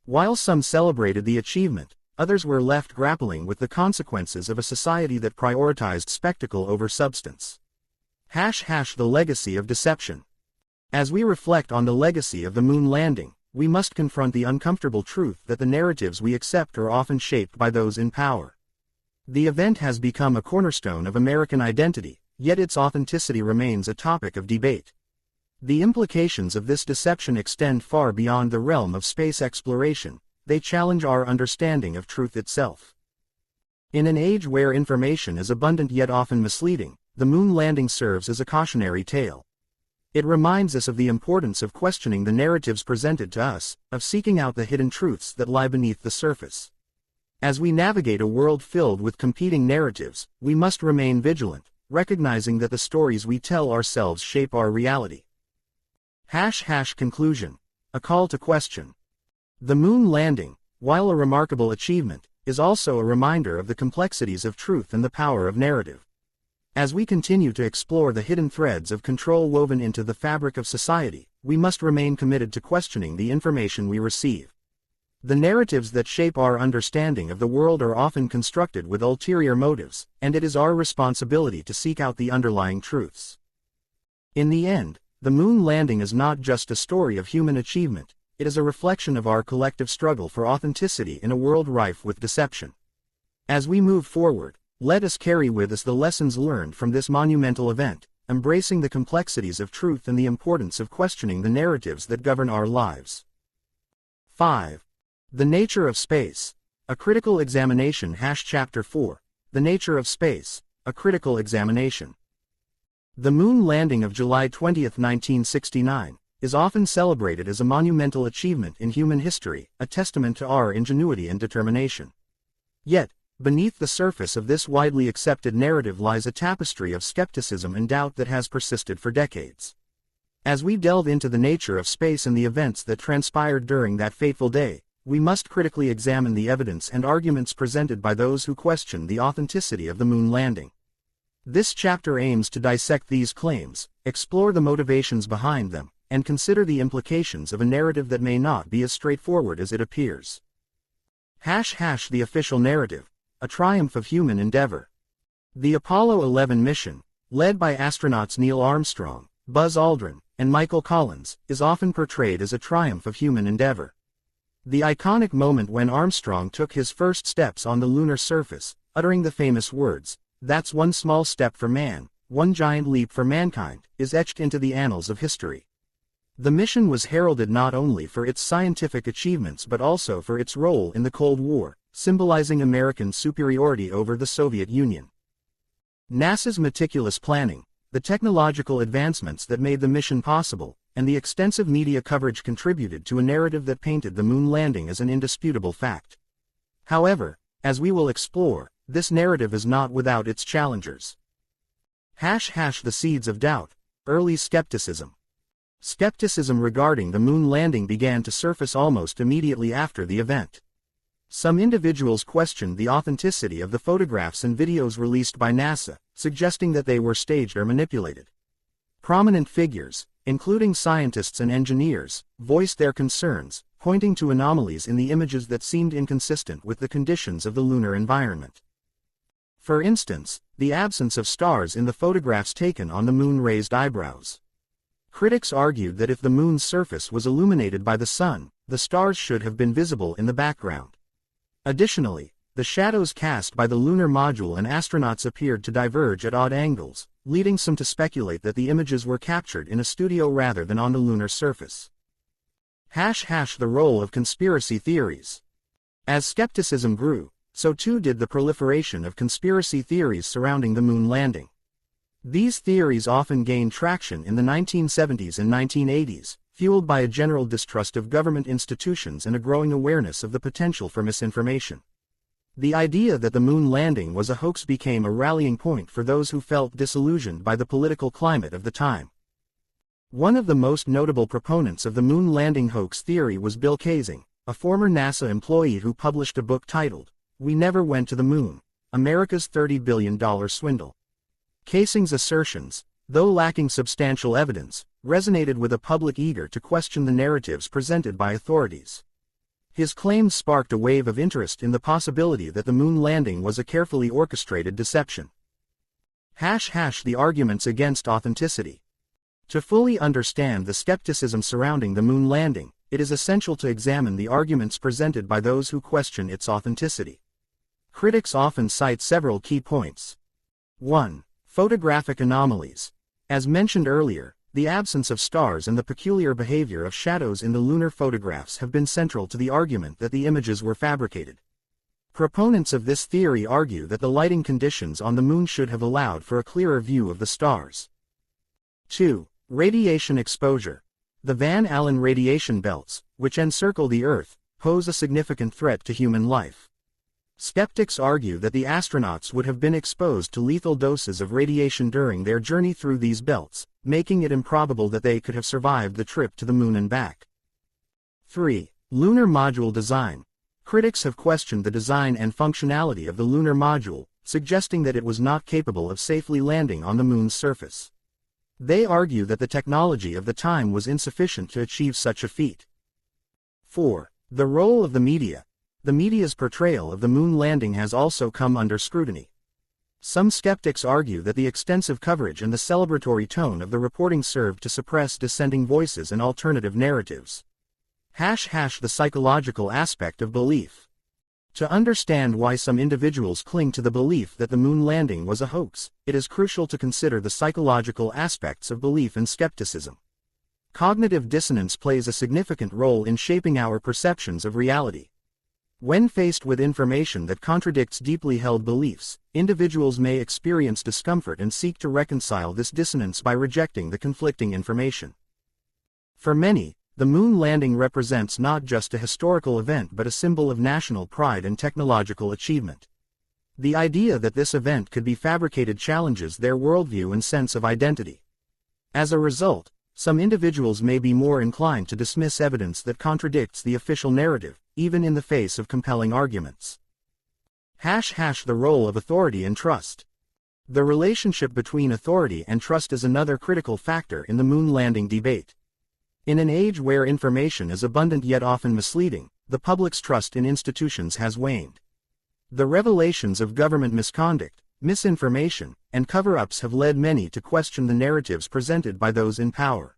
While some celebrated the achievement, others were left grappling with the consequences of a society that prioritized spectacle over substance. The legacy of deception. As we reflect on the legacy of the moon landing, we must confront the uncomfortable truth that the narratives we accept are often shaped by those in power. The event has become a cornerstone of American identity, yet its authenticity remains a topic of debate. The implications of this deception extend far beyond the realm of space exploration. They challenge our understanding of truth itself. In an age where information is abundant yet often misleading, the moon landing serves as a cautionary tale. It reminds us of the importance of questioning the narratives presented to us, of seeking out the hidden truths that lie beneath the surface. As we navigate a world filled with competing narratives, we must remain vigilant, recognizing that the stories we tell ourselves shape our reality. Conclusion. A call to question. The moon landing, while a remarkable achievement, is also a reminder of the complexities of truth and the power of narrative. As we continue to explore the hidden threads of control woven into the fabric of society, we must remain committed to questioning the information we receive. The narratives that shape our understanding of the world are often constructed with ulterior motives, and it is our responsibility to seek out the underlying truths. In the end, the moon landing is not just a story of human achievement. It is a reflection of our collective struggle for authenticity in a world rife with deception. As we move forward, let us carry with us the lessons learned from this monumental event, embracing the complexities of truth and the importance of questioning the narratives that govern our lives. 5. The nature of space. A critical examination. Chapter 4. The nature of space. A critical examination. The moon landing of July 20, 1969, is often celebrated as a monumental achievement in human history, a testament to our ingenuity and determination. Yet, beneath the surface of this widely accepted narrative lies a tapestry of skepticism and doubt that has persisted for decades. As we delve into the nature of space and the events that transpired during that fateful day, we must critically examine the evidence and arguments presented by those who question the authenticity of the moon landing. This chapter aims to dissect these claims, explore the motivations behind them, and consider the implications of a narrative that may not be as straightforward as it appears. The official narrative. A triumph of human endeavor. The Apollo 11 mission, led by astronauts Neil Armstrong, Buzz Aldrin, and Michael Collins, is often portrayed as a triumph of human endeavor. The iconic moment when Armstrong took his first steps on the lunar surface, uttering the famous words, "That's one small step for man, one giant leap for mankind," is etched into the annals of history. The mission was heralded not only for its scientific achievements but also for its role in the Cold War, symbolizing American superiority over the Soviet Union. NASA's meticulous planning, the technological advancements that made the mission possible, and the extensive media coverage contributed to a narrative that painted the moon landing as an indisputable fact. However, as we will explore, this narrative is not without its challengers. The seeds of doubt, early skepticism. Skepticism regarding the moon landing began to surface almost immediately after the event. Some individuals questioned the authenticity of the photographs and videos released by NASA, suggesting that they were staged or manipulated. Prominent figures, including scientists and engineers, voiced their concerns, pointing to anomalies in the images that seemed inconsistent with the conditions of the lunar environment. For instance, the absence of stars in the photographs taken on the moon raised eyebrows. Critics argued that if the moon's surface was illuminated by the sun, the stars should have been visible in the background. Additionally, the shadows cast by the lunar module and astronauts appeared to diverge at odd angles, leading some to speculate that the images were captured in a studio rather than on the lunar surface. The role of conspiracy theories. As skepticism grew, so too did the proliferation of conspiracy theories surrounding the moon landing. These theories often gained traction in the 1970s and 1980s, fueled by a general distrust of government institutions and a growing awareness of the potential for misinformation. The idea that the moon landing was a hoax became a rallying point for those who felt disillusioned by the political climate of the time. One of the most notable proponents of the moon landing hoax theory was Bill Kaysing, a former NASA employee who published a book titled, "We Never Went to the Moon: America's $30 Billion Swindle." Kaysing's assertions, though lacking substantial evidence, resonated with a public eager to question the narratives presented by authorities. His claims sparked a wave of interest in the possibility that the moon landing was a carefully orchestrated deception. The arguments against authenticity. To fully understand the skepticism surrounding the moon landing, it is essential to examine the arguments presented by those who question its authenticity. Critics often cite several key points. 1. Photographic anomalies. As mentioned earlier, the absence of stars and the peculiar behavior of shadows in the lunar photographs have been central to the argument that the images were fabricated. Proponents of this theory argue that the lighting conditions on the moon should have allowed for a clearer view of the stars. 2. Radiation exposure. The Van Allen radiation belts, which encircle the Earth, pose a significant threat to human life. Skeptics argue that the astronauts would have been exposed to lethal doses of radiation during their journey through these belts, making it improbable that they could have survived the trip to the moon and back. 3. Lunar module design. Critics have questioned the design and functionality of the lunar module, suggesting that it was not capable of safely landing on the moon's surface. They argue that the technology of the time was insufficient to achieve such a feat. 4. The role of the media. The media's portrayal of the moon landing has also come under scrutiny. Some skeptics argue that the extensive coverage and the celebratory tone of the reporting served to suppress dissenting voices and alternative narratives. The psychological aspect of belief. To understand why some individuals cling to the belief that the moon landing was a hoax, it is crucial to consider the psychological aspects of belief and skepticism. Cognitive dissonance plays a significant role in shaping our perceptions of reality. When faced with information that contradicts deeply held beliefs, individuals may experience discomfort and seek to reconcile this dissonance by rejecting the conflicting information. For many, the moon landing represents not just a historical event but a symbol of national pride and technological achievement. The idea that this event could be fabricated challenges their worldview and sense of identity. As a result, some individuals may be more inclined to dismiss evidence that contradicts the official narrative, even in the face of compelling arguments. The role of authority and trust. The relationship between authority and trust is another critical factor in the moon landing debate. In an age where information is abundant yet often misleading, the public's trust in institutions has waned. The revelations of government misconduct, misinformation, and cover-ups have led many to question the narratives presented by those in power.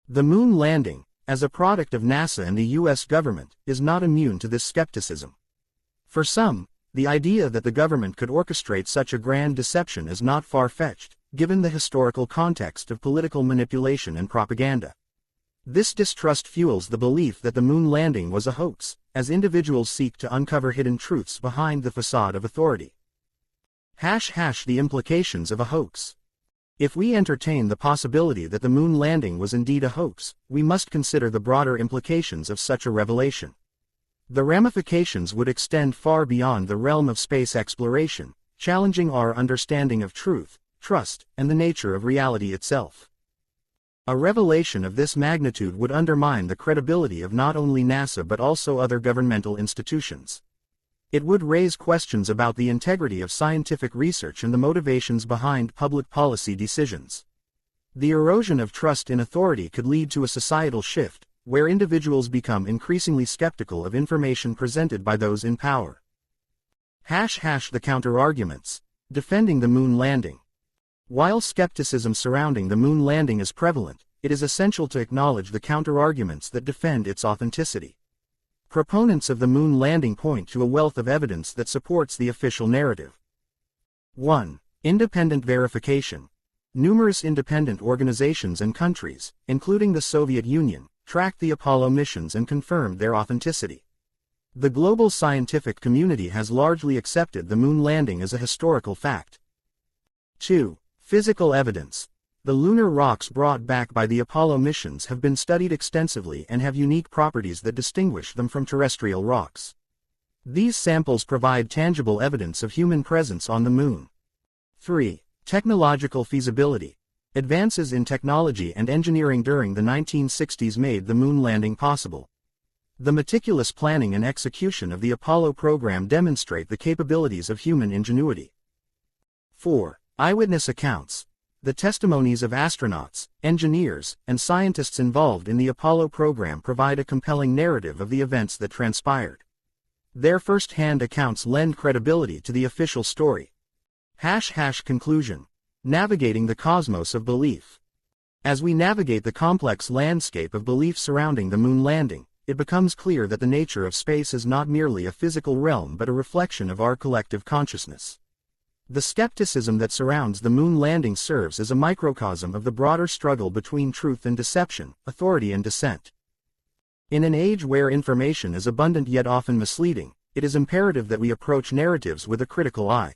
The moon landing, as a product of NASA and the U.S. government, is not immune to this skepticism. For some, the idea that the government could orchestrate such a grand deception is not far-fetched, given the historical context of political manipulation and propaganda. This distrust fuels the belief that the moon landing was a hoax, as individuals seek to uncover hidden truths behind the facade of authority. The implications of a hoax. If we entertain the possibility that the moon landing was indeed a hoax, we must consider the broader implications of such a revelation. The ramifications would extend far beyond the realm of space exploration, challenging our understanding of truth, trust, and the nature of reality itself. A revelation of this magnitude would undermine the credibility of not only NASA but also other governmental institutions. It would raise questions about the integrity of scientific research and the motivations behind public policy decisions. The erosion of trust in authority could lead to a societal shift, where individuals become increasingly skeptical of information presented by those in power. The counter-arguments. Defending the moon landing. While skepticism surrounding the moon landing is prevalent, it is essential to acknowledge the counter-arguments that defend its authenticity. Proponents of the moon landing point to a wealth of evidence that supports the official narrative. 1. Independent verification. Numerous independent organizations and countries, including the Soviet Union, tracked the Apollo missions and confirmed their authenticity. The global scientific community has largely accepted the moon landing as a historical fact. 2. Physical evidence. The lunar rocks brought back by the Apollo missions have been studied extensively and have unique properties that distinguish them from terrestrial rocks. These samples provide tangible evidence of human presence on the moon. 3. Technological feasibility. Advances in technology and engineering during the 1960s made the moon landing possible. The meticulous planning and execution of the Apollo program demonstrate the capabilities of human ingenuity. 4. Eyewitness accounts. The testimonies of astronauts, engineers, and scientists involved in the Apollo program provide a compelling narrative of the events that transpired. Their first-hand accounts lend credibility to the official story. Conclusion. Navigating the cosmos of belief. As we navigate the complex landscape of belief surrounding the moon landing, it becomes clear that the nature of space is not merely a physical realm but a reflection of our collective consciousness. The skepticism that surrounds the moon landing serves as a microcosm of the broader struggle between truth and deception, authority and dissent. In an age where information is abundant yet often misleading, it is imperative that we approach narratives with a critical eye.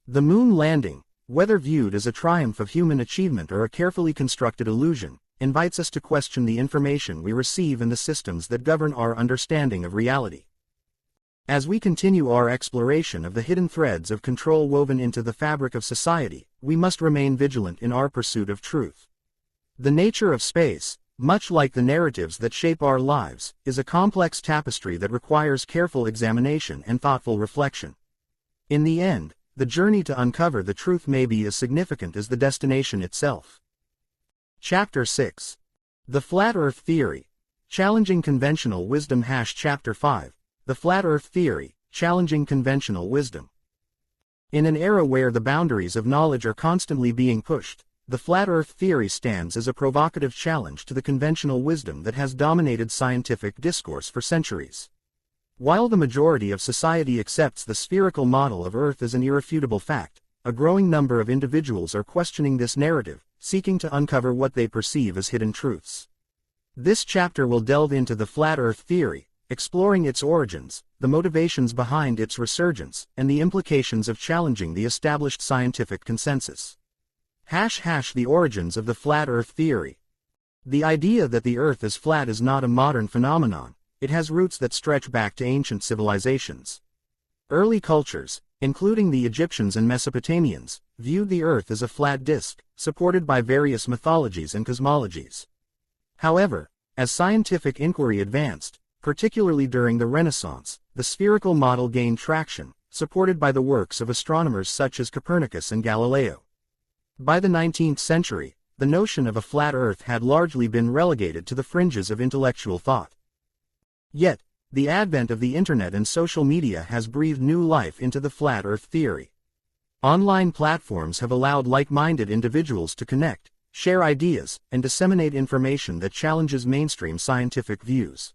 The moon landing, whether viewed as a triumph of human achievement or a carefully constructed illusion, invites us to question the information we receive and the systems that govern our understanding of reality. As we continue our exploration of the hidden threads of control woven into the fabric of society, we must remain vigilant in our pursuit of truth. The nature of space, much like the narratives that shape our lives, is a complex tapestry that requires careful examination and thoughtful reflection. In the end, the journey to uncover the truth may be as significant as the destination itself. Chapter 6. The Flat Earth Theory. Challenging Conventional Wisdom. Chapter 5. The Flat Earth Theory, Challenging Conventional Wisdom. In an era where the boundaries of knowledge are constantly being pushed, the Flat Earth Theory stands as a provocative challenge to the conventional wisdom that has dominated scientific discourse for centuries. While the majority of society accepts the spherical model of Earth as an irrefutable fact, a growing number of individuals are questioning this narrative, seeking to uncover what they perceive as hidden truths. This chapter will delve into the Flat Earth Theory, exploring its origins, the motivations behind its resurgence, and the implications of challenging the established scientific consensus. The origins of the Flat Earth Theory. The idea that the Earth is flat is not a modern phenomenon, it has roots that stretch back to ancient civilizations. Early cultures, including the Egyptians and Mesopotamians, viewed the Earth as a flat disk, supported by various mythologies and cosmologies. However, as scientific inquiry advanced, particularly during the Renaissance, the spherical model gained traction, supported by the works of astronomers such as Copernicus and Galileo. By the 19th century, the notion of a flat Earth had largely been relegated to the fringes of intellectual thought. Yet, the advent of the Internet and social media has breathed new life into the Flat Earth Theory. Online platforms have allowed like-minded individuals to connect, share ideas, and disseminate information that challenges mainstream scientific views.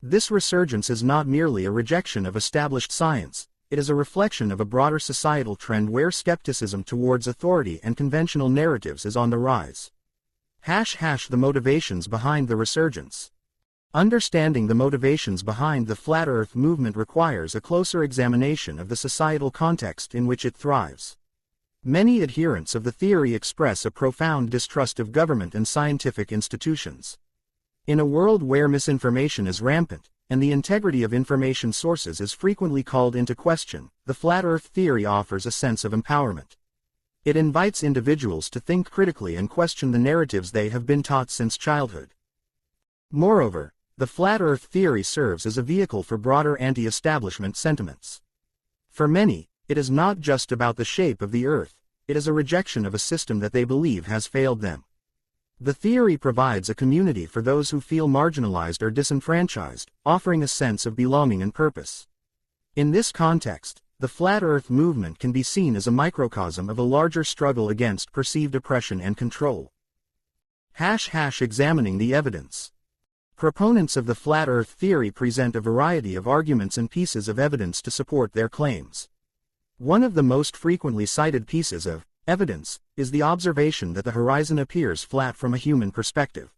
This resurgence is not merely a rejection of established science, it is a reflection of a broader societal trend where skepticism towards authority and conventional narratives is on the rise. The motivations behind the resurgence. Understanding the motivations behind the Flat Earth movement requires a closer examination of the societal context in which it thrives. Many adherents of the theory express a profound distrust of government and scientific institutions. In a world where misinformation is rampant, and the integrity of information sources is frequently called into question, the Flat Earth theory offers a sense of empowerment. It invites individuals to think critically and question the narratives they have been taught since childhood. Moreover, the Flat Earth theory serves as a vehicle for broader anti-establishment sentiments. For many, it is not just about the shape of the Earth, it is a rejection of a system that they believe has failed them. The theory provides a community for those who feel marginalized or disenfranchised, offering a sense of belonging and purpose. In this context, the Flat Earth movement can be seen as a microcosm of a larger struggle against perceived oppression and control. Examining the evidence. Proponents of the Flat Earth theory present a variety of arguments and pieces of evidence to support their claims. One of the most frequently cited pieces of evidence is the observation that the horizon appears flat from a human perspective.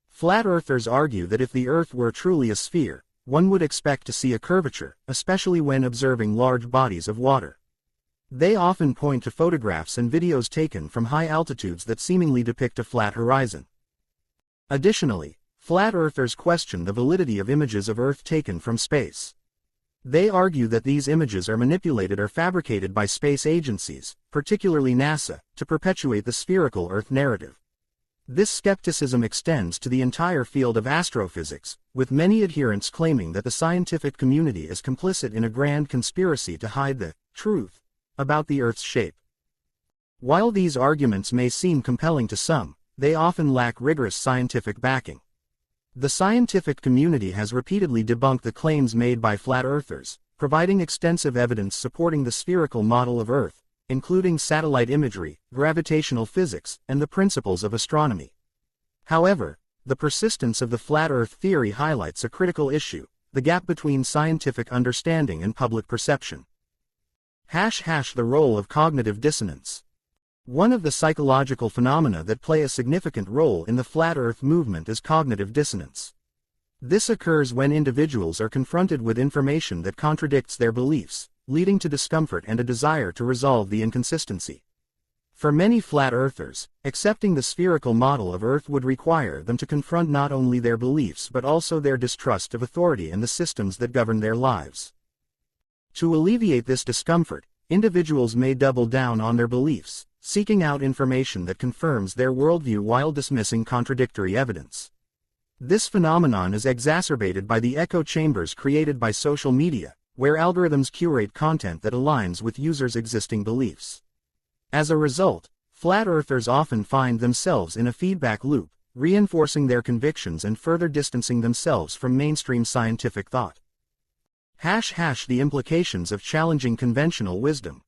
Flat Earthers argue that if the Earth were truly a sphere, one would expect to see a curvature, especially when observing large bodies of water. They often point to photographs and videos taken from high altitudes that seemingly depict a flat horizon. Additionally, Flat Earthers question the validity of images of Earth taken from space. They argue that these images are manipulated or fabricated by space agencies, particularly NASA, to perpetuate the spherical Earth narrative. This skepticism extends to the entire field of astrophysics, with many adherents claiming that the scientific community is complicit in a grand conspiracy to hide the truth about the Earth's shape. While these arguments may seem compelling to some, they often lack rigorous scientific backing. The scientific community has repeatedly debunked the claims made by Flat Earthers, providing extensive evidence supporting the spherical model of Earth, including satellite imagery, gravitational physics, and the principles of astronomy. However, the persistence of the Flat Earth theory highlights a critical issue: the gap between scientific understanding and public perception. The role of cognitive dissonance. One of the psychological phenomena that play a significant role in the Flat Earth movement is cognitive dissonance. This occurs when individuals are confronted with information that contradicts their beliefs, leading to discomfort and a desire to resolve the inconsistency. For many Flat Earthers, accepting the spherical model of Earth would require them to confront not only their beliefs but also their distrust of authority and the systems that govern their lives. To alleviate this discomfort, individuals may double down on their beliefs, seeking out information that confirms their worldview while dismissing contradictory evidence. This phenomenon is exacerbated by the echo chambers created by social media, where algorithms curate content that aligns with users' existing beliefs. As a result, Flat Earthers often find themselves in a feedback loop, reinforcing their convictions and further distancing themselves from mainstream scientific thought. The implications of challenging conventional wisdom.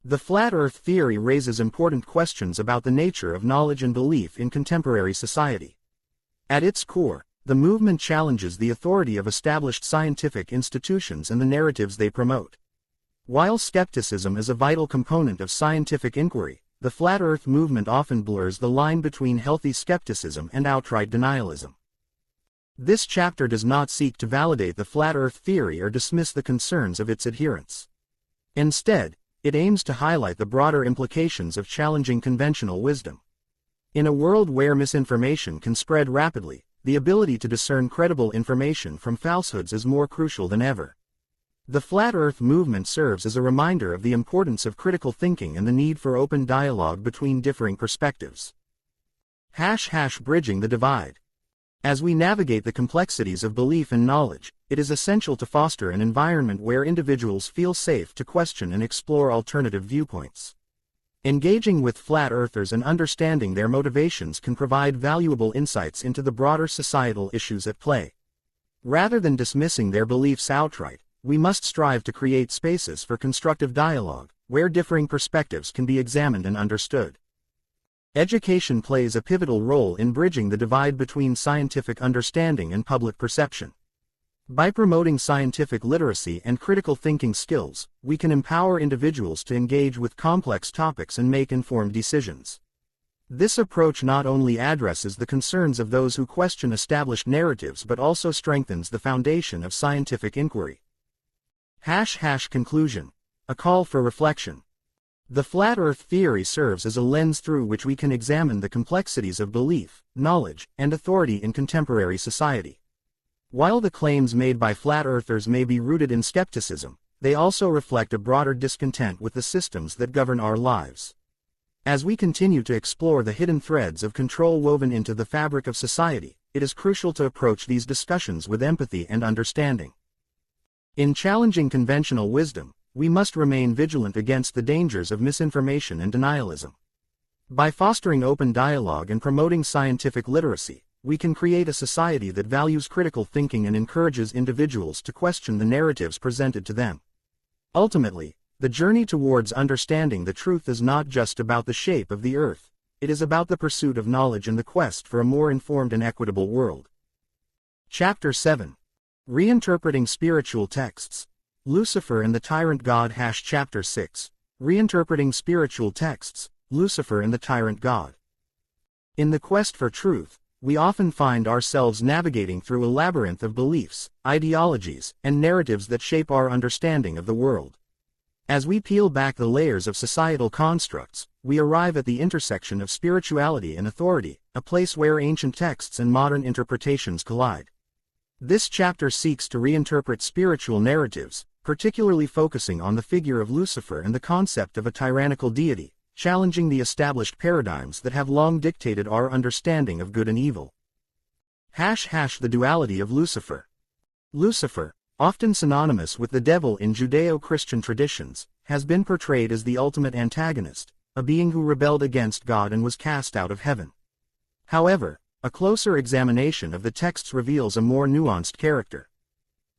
The Flat Earth theory raises important questions about the nature of knowledge and belief in contemporary society. At its core, the movement challenges the authority of established scientific institutions and the narratives they promote. While skepticism is a vital component of scientific inquiry, the Flat Earth movement often blurs the line between healthy skepticism and outright denialism. This chapter does not seek to validate the Flat Earth theory or dismiss the concerns of its adherents. Instead, it aims to highlight the broader implications of challenging conventional wisdom. In a world where misinformation can spread rapidly, the ability to discern credible information from falsehoods is more crucial than ever. The Flat Earth movement serves as a reminder of the importance of critical thinking and the need for open dialogue between differing perspectives. Bridging the divide. As we navigate the complexities of belief and knowledge, it is essential to foster an environment where individuals feel safe to question and explore alternative viewpoints. Engaging with Flat Earthers and understanding their motivations can provide valuable insights into the broader societal issues at play. Rather than dismissing their beliefs outright, we must strive to create spaces for constructive dialogue, where differing perspectives can be examined and understood. Education plays a pivotal role in bridging the divide between scientific understanding and public perception. By promoting scientific literacy and critical thinking skills, we can empower individuals to engage with complex topics and make informed decisions. This approach not only addresses the concerns of those who question established narratives but also strengthens the foundation of scientific inquiry. Conclusion. A call for reflection. The flat Earth theory serves as a lens through which we can examine the complexities of belief, knowledge, and authority in contemporary society. While the claims made by flat earthers may be rooted in skepticism, they also reflect a broader discontent with the systems that govern our lives. As we continue to explore the hidden threads of control woven into the fabric of society, it is crucial to approach these discussions with empathy and understanding. In challenging conventional wisdom, we must remain vigilant against the dangers of misinformation and denialism. By fostering open dialogue and promoting scientific literacy, we can create a society that values critical thinking and encourages individuals to question the narratives presented to them. Ultimately, the journey towards understanding the truth is not just about the shape of the earth, it is about the pursuit of knowledge and the quest for a more informed and equitable world. Chapter 7. Reinterpreting Spiritual Texts. Lucifer and the Tyrant God. Chapter 6. Reinterpreting Spiritual Texts, Lucifer and the Tyrant God. In the quest for truth, we often find ourselves navigating through a labyrinth of beliefs, ideologies, and narratives that shape our understanding of the world. As we peel back the layers of societal constructs, we arrive at the intersection of spirituality and authority, a place where ancient texts and modern interpretations collide. This chapter seeks to reinterpret spiritual narratives, particularly focusing on the figure of Lucifer and the concept of a tyrannical deity, challenging the established paradigms that have long dictated our understanding of good and evil. The duality of Lucifer. Lucifer, often synonymous with the devil in Judeo-Christian traditions, has been portrayed as the ultimate antagonist, a being who rebelled against God and was cast out of heaven. However, a closer examination of the texts reveals a more nuanced character.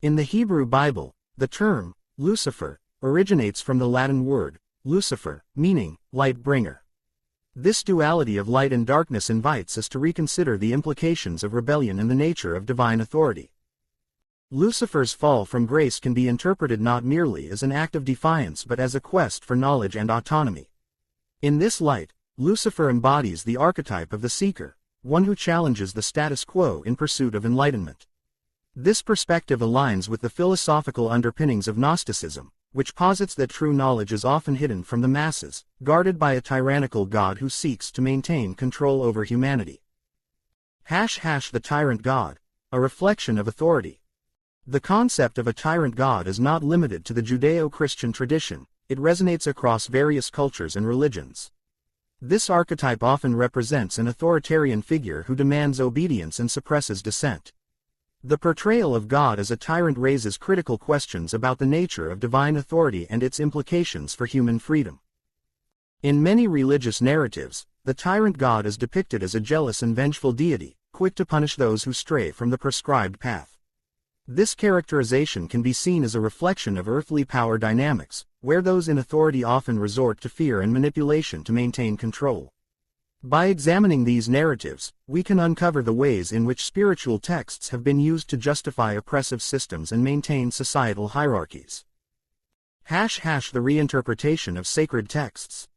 In the Hebrew Bible, the term, Lucifer, originates from the Latin word, Lucifer, meaning, light bringer. This duality of light and darkness invites us to reconsider the implications of rebellion and the nature of divine authority. Lucifer's fall from grace can be interpreted not merely as an act of defiance but as a quest for knowledge and autonomy. In this light, Lucifer embodies the archetype of the seeker, one who challenges the status quo in pursuit of enlightenment. This perspective aligns with the philosophical underpinnings of Gnosticism, which posits that true knowledge is often hidden from the masses, guarded by a tyrannical God who seeks to maintain control over humanity. The Tyrant God, a reflection of authority. The concept of a tyrant god is not limited to the Judeo-Christian tradition, it resonates across various cultures and religions. This archetype often represents an authoritarian figure who demands obedience and suppresses dissent. The portrayal of God as a tyrant raises critical questions about the nature of divine authority and its implications for human freedom. In many religious narratives, the tyrant god is depicted as a jealous and vengeful deity, quick to punish those who stray from the prescribed path. This characterization can be seen as a reflection of earthly power dynamics, where those in authority often resort to fear and manipulation to maintain control. By examining these narratives, we can uncover the ways in which spiritual texts have been used to justify oppressive systems and maintain societal hierarchies. The reinterpretation of sacred texts.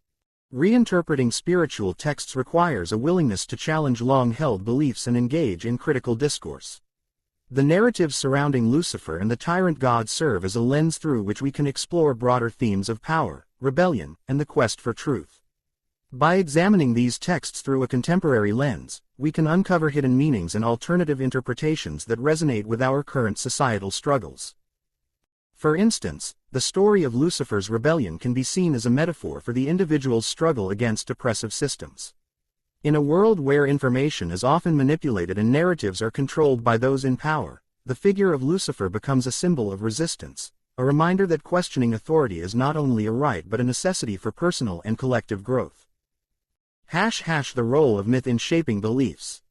Reinterpreting spiritual texts requires a willingness to challenge long-held beliefs and engage in critical discourse. The narratives surrounding Lucifer and the tyrant god serve as a lens through which we can explore broader themes of power, rebellion, and the quest for truth. By examining these texts through a contemporary lens, we can uncover hidden meanings and alternative interpretations that resonate with our current societal struggles. For instance, the story of Lucifer's rebellion can be seen as a metaphor for the individual's struggle against oppressive systems. In a world where information is often manipulated and narratives are controlled by those in power, the figure of Lucifer becomes a symbol of resistance, a reminder that questioning authority is not only a right but a necessity for personal and collective growth. The role of myth in shaping beliefs.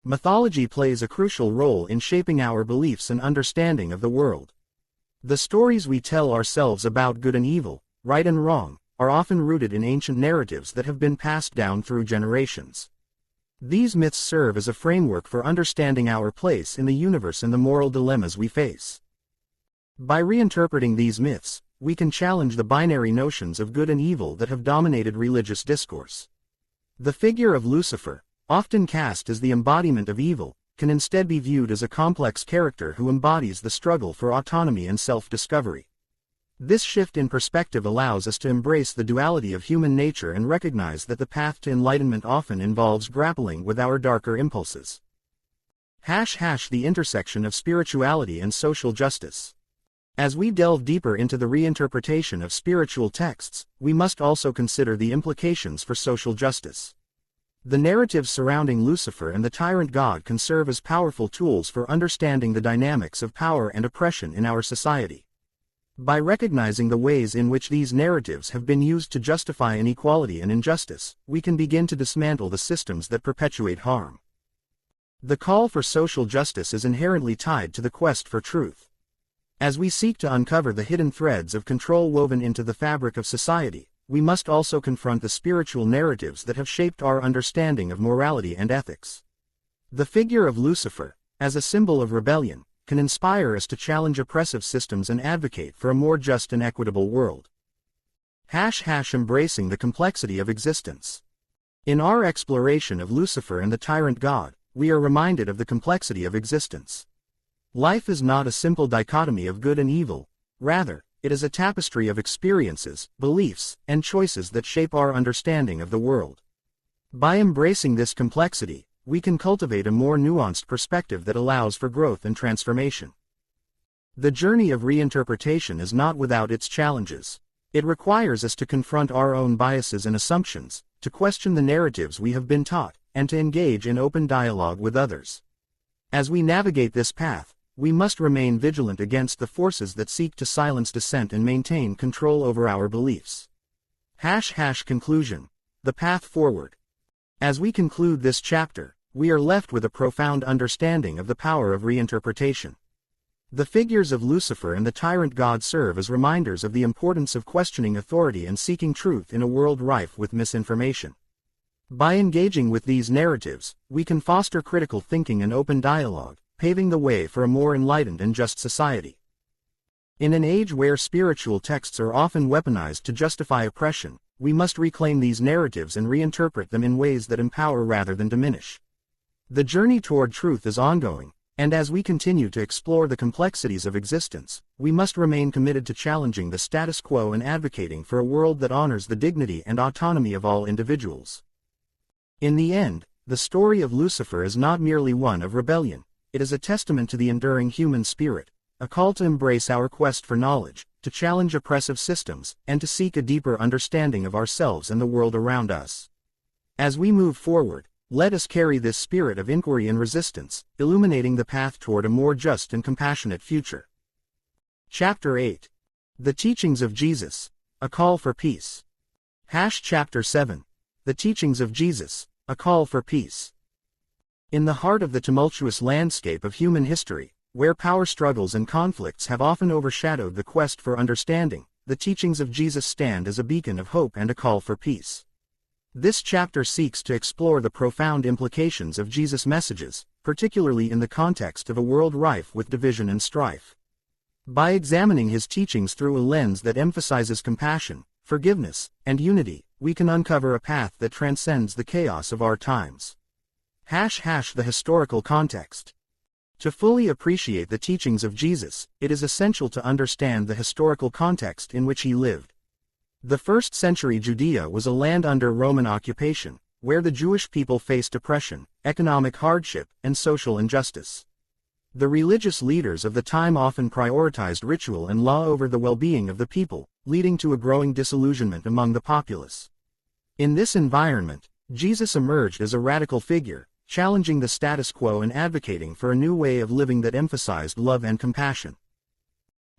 Mythology plays a crucial role in shaping our beliefs and understanding of the world. The stories we tell ourselves about good and evil, right and wrong, are often rooted in ancient narratives that have been passed down through generations. These myths serve as a framework for understanding our place in the universe and the moral dilemmas we face. By reinterpreting these myths, we can challenge the binary notions of good and evil that have dominated religious discourse. The figure of Lucifer, often cast as the embodiment of evil, can instead be viewed as a complex character who embodies the struggle for autonomy and self-discovery. This shift in perspective allows us to embrace the duality of human nature and recognize that the path to enlightenment often involves grappling with our darker impulses. The intersection of spirituality and social justice. As we delve deeper into the reinterpretation of spiritual texts, we must also consider the implications for social justice. The narratives surrounding Lucifer and the tyrant god can serve as powerful tools for understanding the dynamics of power and oppression in our society. By recognizing the ways in which these narratives have been used to justify inequality and injustice, we can begin to dismantle the systems that perpetuate harm. The call for social justice is inherently tied to the quest for truth. As we seek to uncover the hidden threads of control woven into the fabric of society, we must also confront the spiritual narratives that have shaped our understanding of morality and ethics. The figure of Lucifer, as a symbol of rebellion, can inspire us to challenge oppressive systems and advocate for a more just and equitable world. Embracing the complexity of existence. In our exploration of Lucifer and the tyrant god, we are reminded of the complexity of existence. Life is not a simple dichotomy of good and evil, rather, it is a tapestry of experiences, beliefs, and choices that shape our understanding of the world. By embracing this complexity, we can cultivate a more nuanced perspective that allows for growth and transformation. The journey of reinterpretation is not without its challenges. It requires us to confront our own biases and assumptions, to question the narratives we have been taught, and to engage in open dialogue with others. As we navigate this path, we must remain vigilant against the forces that seek to silence dissent and maintain control over our beliefs. Conclusion. The path forward. As we conclude this chapter, we are left with a profound understanding of the power of reinterpretation. The figures of Lucifer and the tyrant god serve as reminders of the importance of questioning authority and seeking truth in a world rife with misinformation. By engaging with these narratives, we can foster critical thinking and open dialogue, paving the way for a more enlightened and just society. In an age where spiritual texts are often weaponized to justify oppression, we must reclaim these narratives and reinterpret them in ways that empower rather than diminish. The journey toward truth is ongoing, and as we continue to explore the complexities of existence, we must remain committed to challenging the status quo and advocating for a world that honors the dignity and autonomy of all individuals. In the end, the story of Lucifer is not merely one of rebellion, it is a testament to the enduring human spirit, a call to embrace our quest for knowledge, to challenge oppressive systems, and to seek a deeper understanding of ourselves and the world around us. As we move forward, let us carry this spirit of inquiry and resistance, illuminating the path toward a more just and compassionate future. Chapter 8. The Teachings of Jesus, a Call for Peace. Chapter 7. The Teachings of Jesus, a Call for Peace. In the heart of the tumultuous landscape of human history, where power struggles and conflicts have often overshadowed the quest for understanding, the teachings of Jesus stand as a beacon of hope and a call for peace. This chapter seeks to explore the profound implications of Jesus' messages, particularly in the context of a world rife with division and strife. By examining his teachings through a lens that emphasizes compassion, forgiveness, and unity, we can uncover a path that transcends the chaos of our times. The historical context. To fully appreciate the teachings of Jesus, it is essential to understand the historical context in which he lived. The first-century Judea was a land under Roman occupation, where the Jewish people faced oppression, economic hardship, and social injustice. The religious leaders of the time often prioritized ritual and law over the well-being of the people, leading to a growing disillusionment among the populace. In this environment, Jesus emerged as a radical figure, challenging the status quo and advocating for a new way of living that emphasized love and compassion.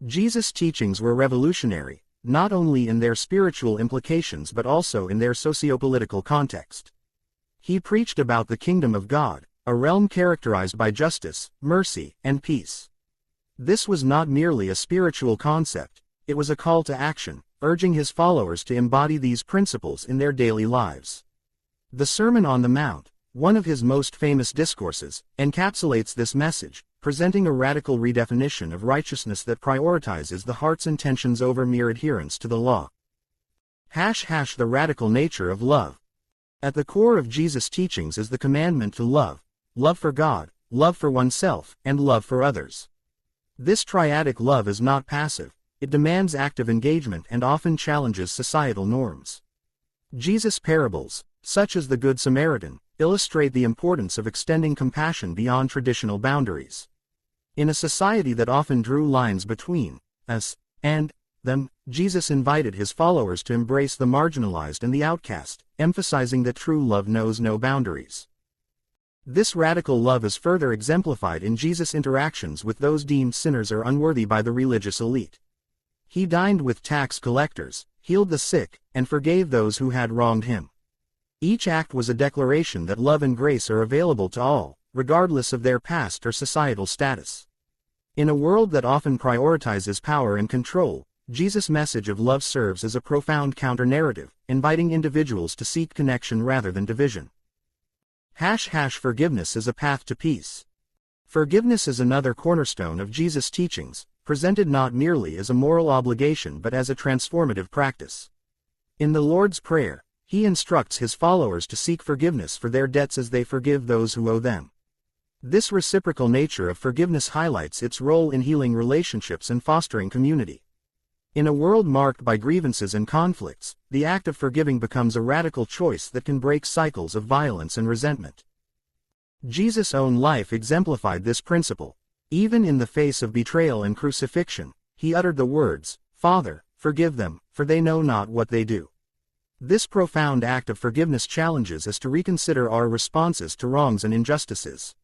Jesus' teachings were revolutionary, not only in their spiritual implications but also in their socio-political context. He preached about the kingdom of God, a realm characterized by justice, mercy, and peace. This was not merely a spiritual concept, it was a call to action, urging his followers to embody these principles in their daily lives. The Sermon on the Mount, one of his most famous discourses, encapsulates this message, presenting a radical redefinition of righteousness that prioritizes the heart's intentions over mere adherence to the law. The radical nature of love. At the core of Jesus' teachings is the commandment to love for God, love for oneself, and love for others. This triadic love is not passive, it demands active engagement and often challenges societal norms. Jesus' parables, such as the Good Samaritan, illustrate the importance of extending compassion beyond traditional boundaries. In a society that often drew lines between us and them, Jesus invited his followers to embrace the marginalized and the outcast, emphasizing that true love knows no boundaries. This radical love is further exemplified in Jesus' interactions with those deemed sinners or unworthy by the religious elite. He dined with tax collectors, healed the sick, and forgave those who had wronged him. Each act was a declaration that love and grace are available to all, regardless of their past or societal status. In a world that often prioritizes power and control, Jesus' message of love serves as a profound counter-narrative, inviting individuals to seek connection rather than division. Forgiveness is a path to peace. Forgiveness is another cornerstone of Jesus' teachings, presented not merely as a moral obligation but as a transformative practice. In the Lord's Prayer, he instructs his followers to seek forgiveness for their debts as they forgive those who owe them. This reciprocal nature of forgiveness highlights its role in healing relationships and fostering community. In a world marked by grievances and conflicts, the act of forgiving becomes a radical choice that can break cycles of violence and resentment. Jesus' own life exemplified this principle. Even in the face of betrayal and crucifixion, he uttered the words, "Father, forgive them, for they know not what they do." This profound act of forgiveness challenges us to reconsider our responses to wrongs and injustices.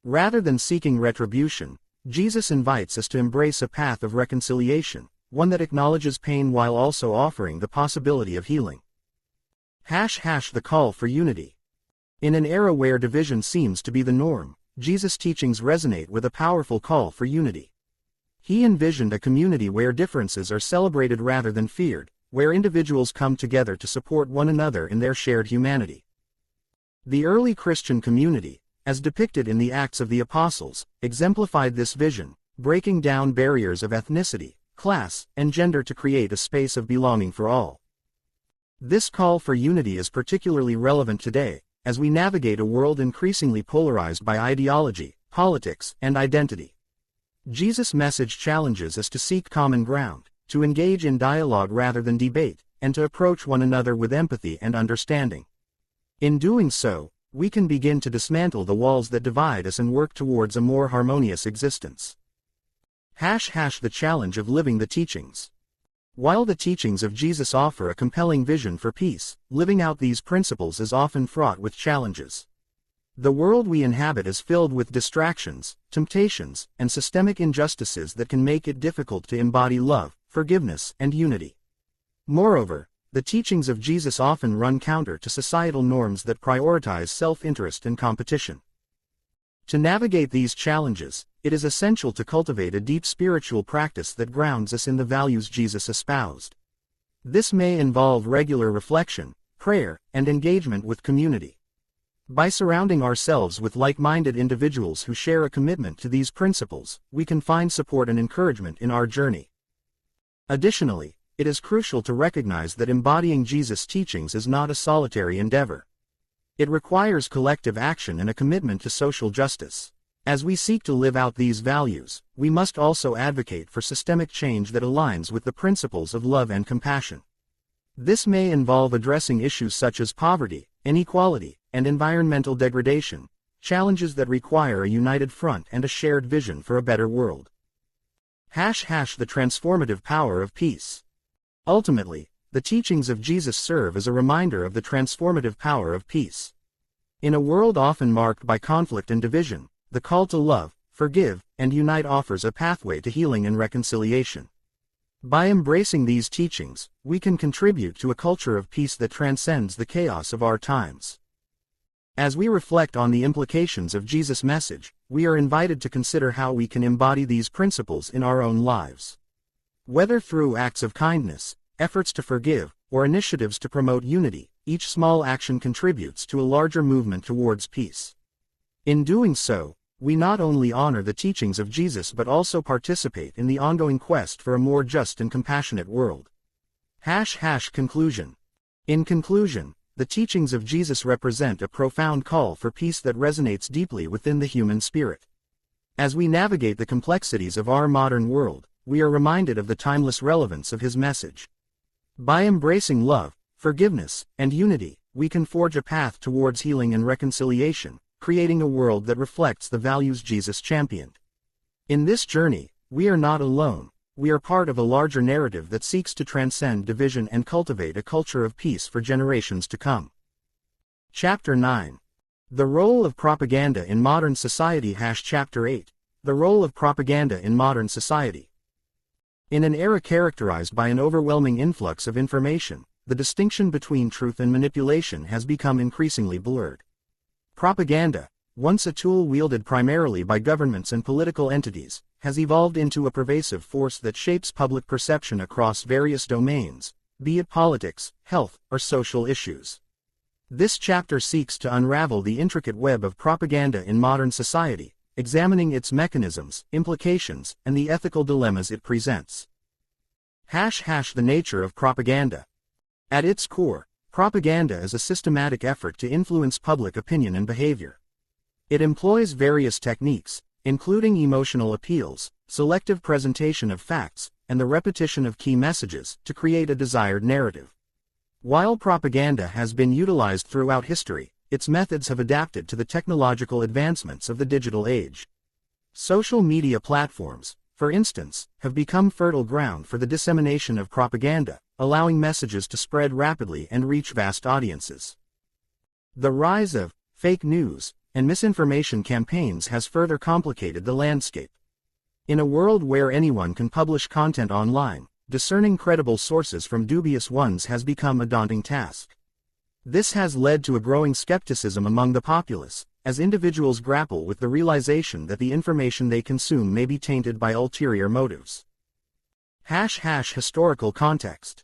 Rather than seeking retribution, Jesus invites us to embrace a path of reconciliation, one that acknowledges pain while also offering the possibility of healing. The call for unity. In an era where division seems to be the norm, Jesus' teachings resonate with a powerful call for unity. He envisioned a community where differences are celebrated rather than feared, where individuals come together to support one another in their shared humanity. The early Christian community, as depicted in the Acts of the Apostles, exemplified this vision, breaking down barriers of ethnicity, class, and gender to create a space of belonging for all. This call for unity is particularly relevant today, as we navigate a world increasingly polarized by ideology, politics, and identity. Jesus' message challenges us to seek common ground, to engage in dialogue rather than debate, and to approach one another with empathy and understanding. In doing so, we can begin to dismantle the walls that divide us and work towards a more harmonious existence. The challenge of living the teachings. While the teachings of Jesus offer a compelling vision for peace, living out these principles is often fraught with challenges. The world we inhabit is filled with distractions, temptations, and systemic injustices that can make it difficult to embody love, forgiveness, and unity. Moreover, the teachings of Jesus often run counter to societal norms that prioritize self-interest and competition. To navigate these challenges, it is essential to cultivate a deep spiritual practice that grounds us in the values Jesus espoused. This may involve regular reflection, prayer, and engagement with community. By surrounding ourselves with like-minded individuals who share a commitment to these principles, we can find support and encouragement in our journey. Additionally, it is crucial to recognize that embodying Jesus' teachings is not a solitary endeavor. It requires collective action and a commitment to social justice. As we seek to live out these values, we must also advocate for systemic change that aligns with the principles of love and compassion. This may involve addressing issues such as poverty, inequality, and environmental degradation, challenges that require a united front and a shared vision for a better world. The transformative power of peace. Ultimately, the teachings of Jesus serve as a reminder of the transformative power of peace. In a world often marked by conflict and division, the call to love, forgive, and unite offers a pathway to healing and reconciliation. By embracing these teachings, we can contribute to a culture of peace that transcends the chaos of our times. As we reflect on the implications of Jesus' message, we are invited to consider how we can embody these principles in our own lives. Whether through acts of kindness, efforts to forgive, or initiatives to promote unity, each small action contributes to a larger movement towards peace. In doing so, we not only honor the teachings of Jesus but also participate in the ongoing quest for a more just and compassionate world. Conclusion. In conclusion, the teachings of Jesus represent a profound call for peace that resonates deeply within the human spirit. As we navigate the complexities of our modern world, we are reminded of the timeless relevance of his message. By embracing love, forgiveness, and unity, we can forge a path towards healing and reconciliation, creating a world that reflects the values Jesus championed. In this journey, we are not alone. We are part of a larger narrative that seeks to transcend division and cultivate a culture of peace for generations to come. Chapter 9. The Role of Propaganda in Modern Society. Chapter 8. The Role of Propaganda in Modern Society. In an era characterized by an overwhelming influx of information, the distinction between truth and manipulation has become increasingly blurred. Propaganda, once a tool wielded primarily by governments and political entities, has evolved into a pervasive force that shapes public perception across various domains, be it politics, health, or social issues. This chapter seeks to unravel the intricate web of propaganda in modern society, examining its mechanisms, implications, and the ethical dilemmas it presents. The nature of propaganda. At its core, propaganda is a systematic effort to influence public opinion and behavior. It employs various techniques, including emotional appeals, selective presentation of facts, and the repetition of key messages, to create a desired narrative. While propaganda has been utilized throughout history, its methods have adapted to the technological advancements of the digital age. Social media platforms, for instance, have become fertile ground for the dissemination of propaganda, allowing messages to spread rapidly and reach vast audiences. The rise of fake news and misinformation campaigns has further complicated the landscape. In a world where anyone can publish content online, discerning credible sources from dubious ones has become a daunting task. This has led to a growing skepticism among the populace, as individuals grapple with the realization that the information they consume may be tainted by ulterior motives. Historical context.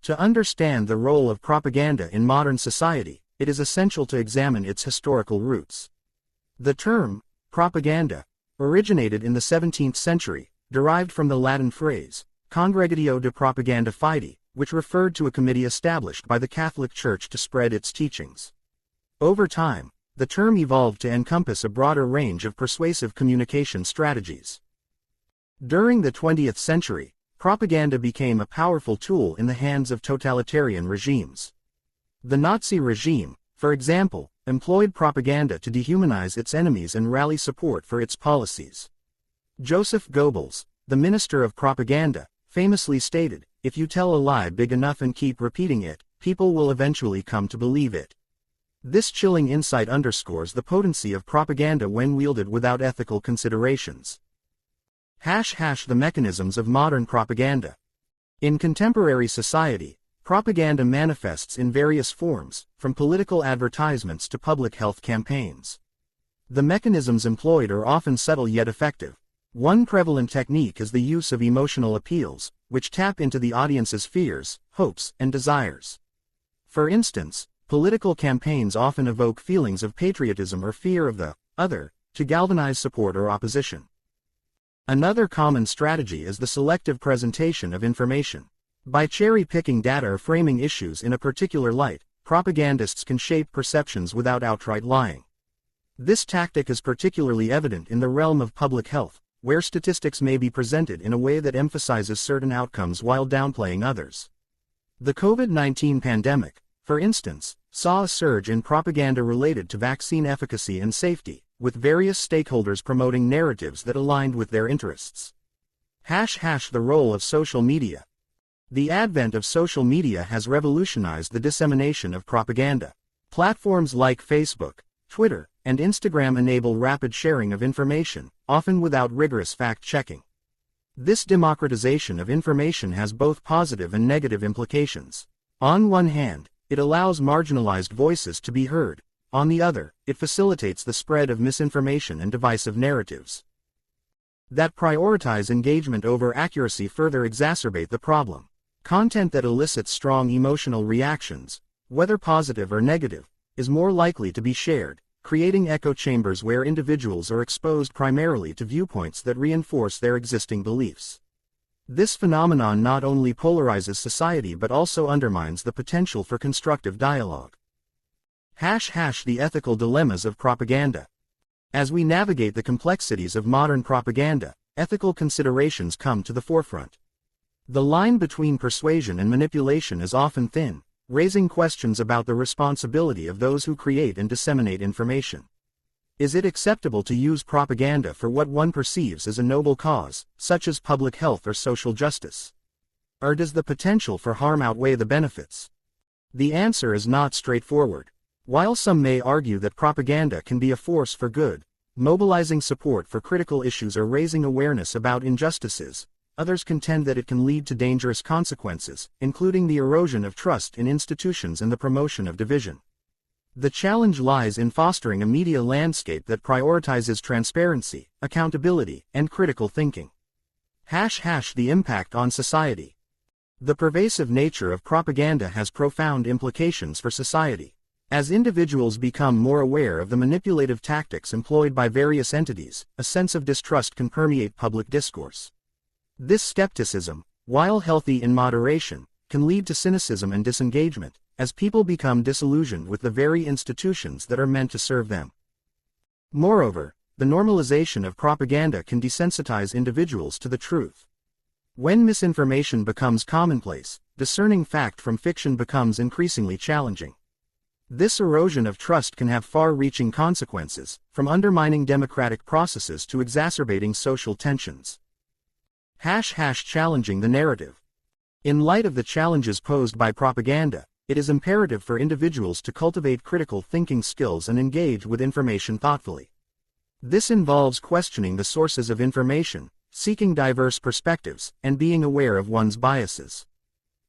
To understand the role of propaganda in modern society, it is essential to examine its historical roots. The term, propaganda, originated in the 17th century, derived from the Latin phrase, Congregatio de Propaganda Fide, which referred to a committee established by the Catholic Church to spread its teachings. Over time, the term evolved to encompass a broader range of persuasive communication strategies. During the 20th century, propaganda became a powerful tool in the hands of totalitarian regimes. The Nazi regime, for example, employed propaganda to dehumanize its enemies and rally support for its policies. Joseph Goebbels, the minister of propaganda, famously stated, "If you tell a lie big enough and keep repeating it, people will eventually come to believe it." This chilling insight underscores the potency of propaganda when wielded without ethical considerations. The mechanisms of modern propaganda. In contemporary society, propaganda manifests in various forms, from political advertisements to public health campaigns. The mechanisms employed are often subtle yet effective. One prevalent technique is the use of emotional appeals, which tap into the audience's fears, hopes, and desires. For instance, political campaigns often evoke feelings of patriotism or fear of the other, to galvanize support or opposition. Another common strategy is the selective presentation of information. By cherry-picking data or framing issues in a particular light, propagandists can shape perceptions without outright lying. This tactic is particularly evident in the realm of public health, where statistics may be presented in a way that emphasizes certain outcomes while downplaying others. The COVID-19 pandemic, for instance, saw a surge in propaganda related to vaccine efficacy and safety, with various stakeholders promoting narratives that aligned with their interests. The role of social media. The advent of social media has revolutionized the dissemination of propaganda. Platforms like Facebook, Twitter, and Instagram enable rapid sharing of information, often without rigorous fact-checking. This democratization of information has both positive and negative implications. On one hand, it allows marginalized voices to be heard. On the other, it facilitates the spread of misinformation and divisive narratives that prioritize engagement over accuracy further exacerbate the problem. Content that elicits strong emotional reactions, whether positive or negative, is more likely to be shared, creating echo chambers where individuals are exposed primarily to viewpoints that reinforce their existing beliefs. This phenomenon not only polarizes society but also undermines the potential for constructive dialogue. The ethical dilemmas of propaganda. As we navigate the complexities of modern propaganda, ethical considerations come to the forefront. The line between persuasion and manipulation is often thin, raising questions about the responsibility of those who create and disseminate information. Is it acceptable to use propaganda for what one perceives as a noble cause, such as public health or social justice? Or does the potential for harm outweigh the benefits? The answer is not straightforward. While some may argue that propaganda can be a force for good, mobilizing support for critical issues or raising awareness about injustices, others contend that it can lead to dangerous consequences, including the erosion of trust in institutions and the promotion of division. The challenge lies in fostering a media landscape that prioritizes transparency, accountability, and critical thinking. The impact on society. The pervasive nature of propaganda has profound implications for society. As individuals become more aware of the manipulative tactics employed by various entities, a sense of distrust can permeate public discourse. This skepticism, while healthy in moderation, can lead to cynicism and disengagement, as people become disillusioned with the very institutions that are meant to serve them. Moreover, the normalization of propaganda can desensitize individuals to the truth. When misinformation becomes commonplace, discerning fact from fiction becomes increasingly challenging. This erosion of trust can have far-reaching consequences, from undermining democratic processes to exacerbating social tensions. Challenging the narrative. In light of the challenges posed by propaganda, it is imperative for individuals to cultivate critical thinking skills and engage with information thoughtfully. This involves questioning the sources of information, seeking diverse perspectives, and being aware of one's biases.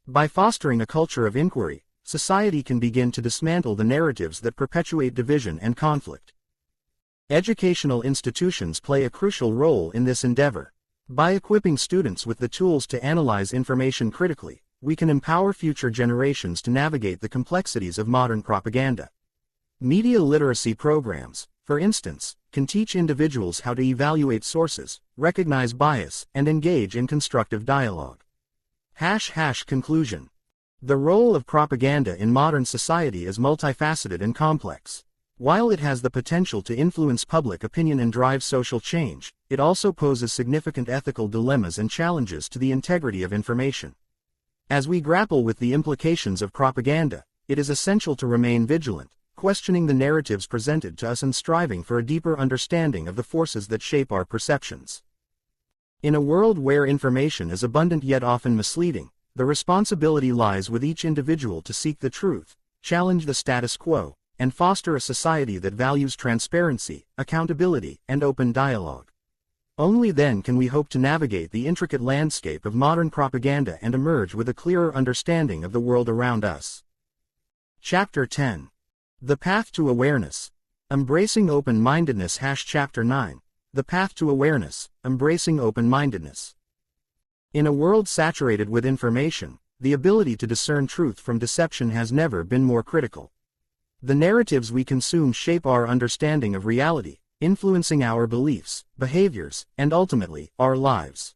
By fostering a culture of inquiry, society can begin to dismantle the narratives that perpetuate division and conflict. Educational institutions play a crucial role in this endeavor. By equipping students with the tools to analyze information critically, we can empower future generations to navigate the complexities of modern propaganda. Media literacy programs, for instance, can teach individuals how to evaluate sources, recognize bias, and engage in constructive dialogue. Conclusion. The role of propaganda in modern society is multifaceted and complex. While it has the potential to influence public opinion and drive social change, it also poses significant ethical dilemmas and challenges to the integrity of information. As we grapple with the implications of propaganda, it is essential to remain vigilant, questioning the narratives presented to us and striving for a deeper understanding of the forces that shape our perceptions. In a world where information is abundant yet often misleading, the responsibility lies with each individual to seek the truth, challenge the status quo, and foster a society that values transparency, accountability, and open dialogue. Only then can we hope to navigate the intricate landscape of modern propaganda and emerge with a clearer understanding of the world around us. Chapter 10. The Path to Awareness. Embracing Open-Mindedness. Chapter 9. The Path to Awareness, Embracing Open-Mindedness. In a world saturated with information, the ability to discern truth from deception has never been more critical. The narratives we consume shape our understanding of reality, influencing our beliefs, behaviors, and ultimately, our lives.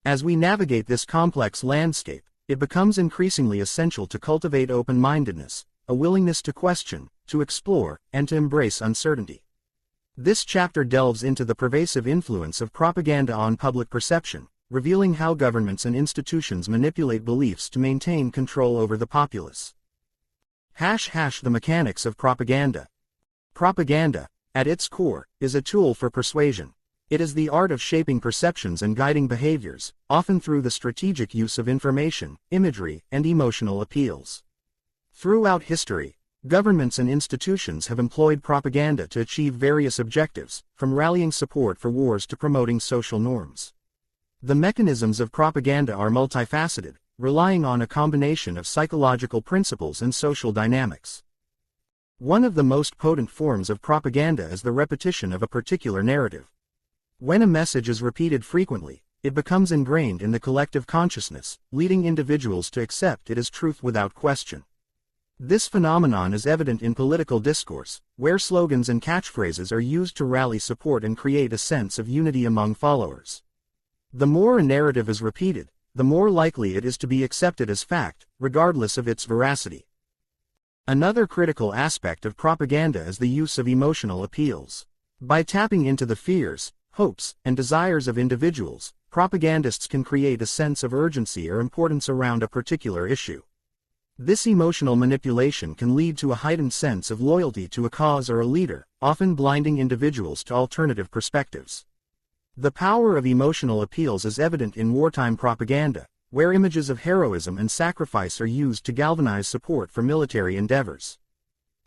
As we navigate this complex landscape, it becomes increasingly essential to cultivate open-mindedness, a willingness to question, to explore, and to embrace uncertainty. This chapter delves into the pervasive influence of propaganda on public perception, revealing how governments and institutions manipulate beliefs to maintain control over the populace. The mechanics of propaganda. Propaganda, at its core, is a tool for persuasion. It is the art of shaping perceptions and guiding behaviors, often through the strategic use of information, imagery, and emotional appeals. Throughout history, governments and institutions have employed propaganda to achieve various objectives, from rallying support for wars to promoting social norms. The mechanisms of propaganda are multifaceted, relying on a combination of psychological principles and social dynamics. One of the most potent forms of propaganda is the repetition of a particular narrative. When a message is repeated frequently, it becomes ingrained in the collective consciousness, leading individuals to accept it as truth without question. This phenomenon is evident in political discourse, where slogans and catchphrases are used to rally support and create a sense of unity among followers. The more a narrative is repeated, the more likely it is to be accepted as fact, regardless of its veracity. Another critical aspect of propaganda is the use of emotional appeals. By tapping into the fears, hopes, and desires of individuals, propagandists can create a sense of urgency or importance around a particular issue. This emotional manipulation can lead to a heightened sense of loyalty to a cause or a leader, often blinding individuals to alternative perspectives. The power of emotional appeals is evident in wartime propaganda, where images of heroism and sacrifice are used to galvanize support for military endeavors.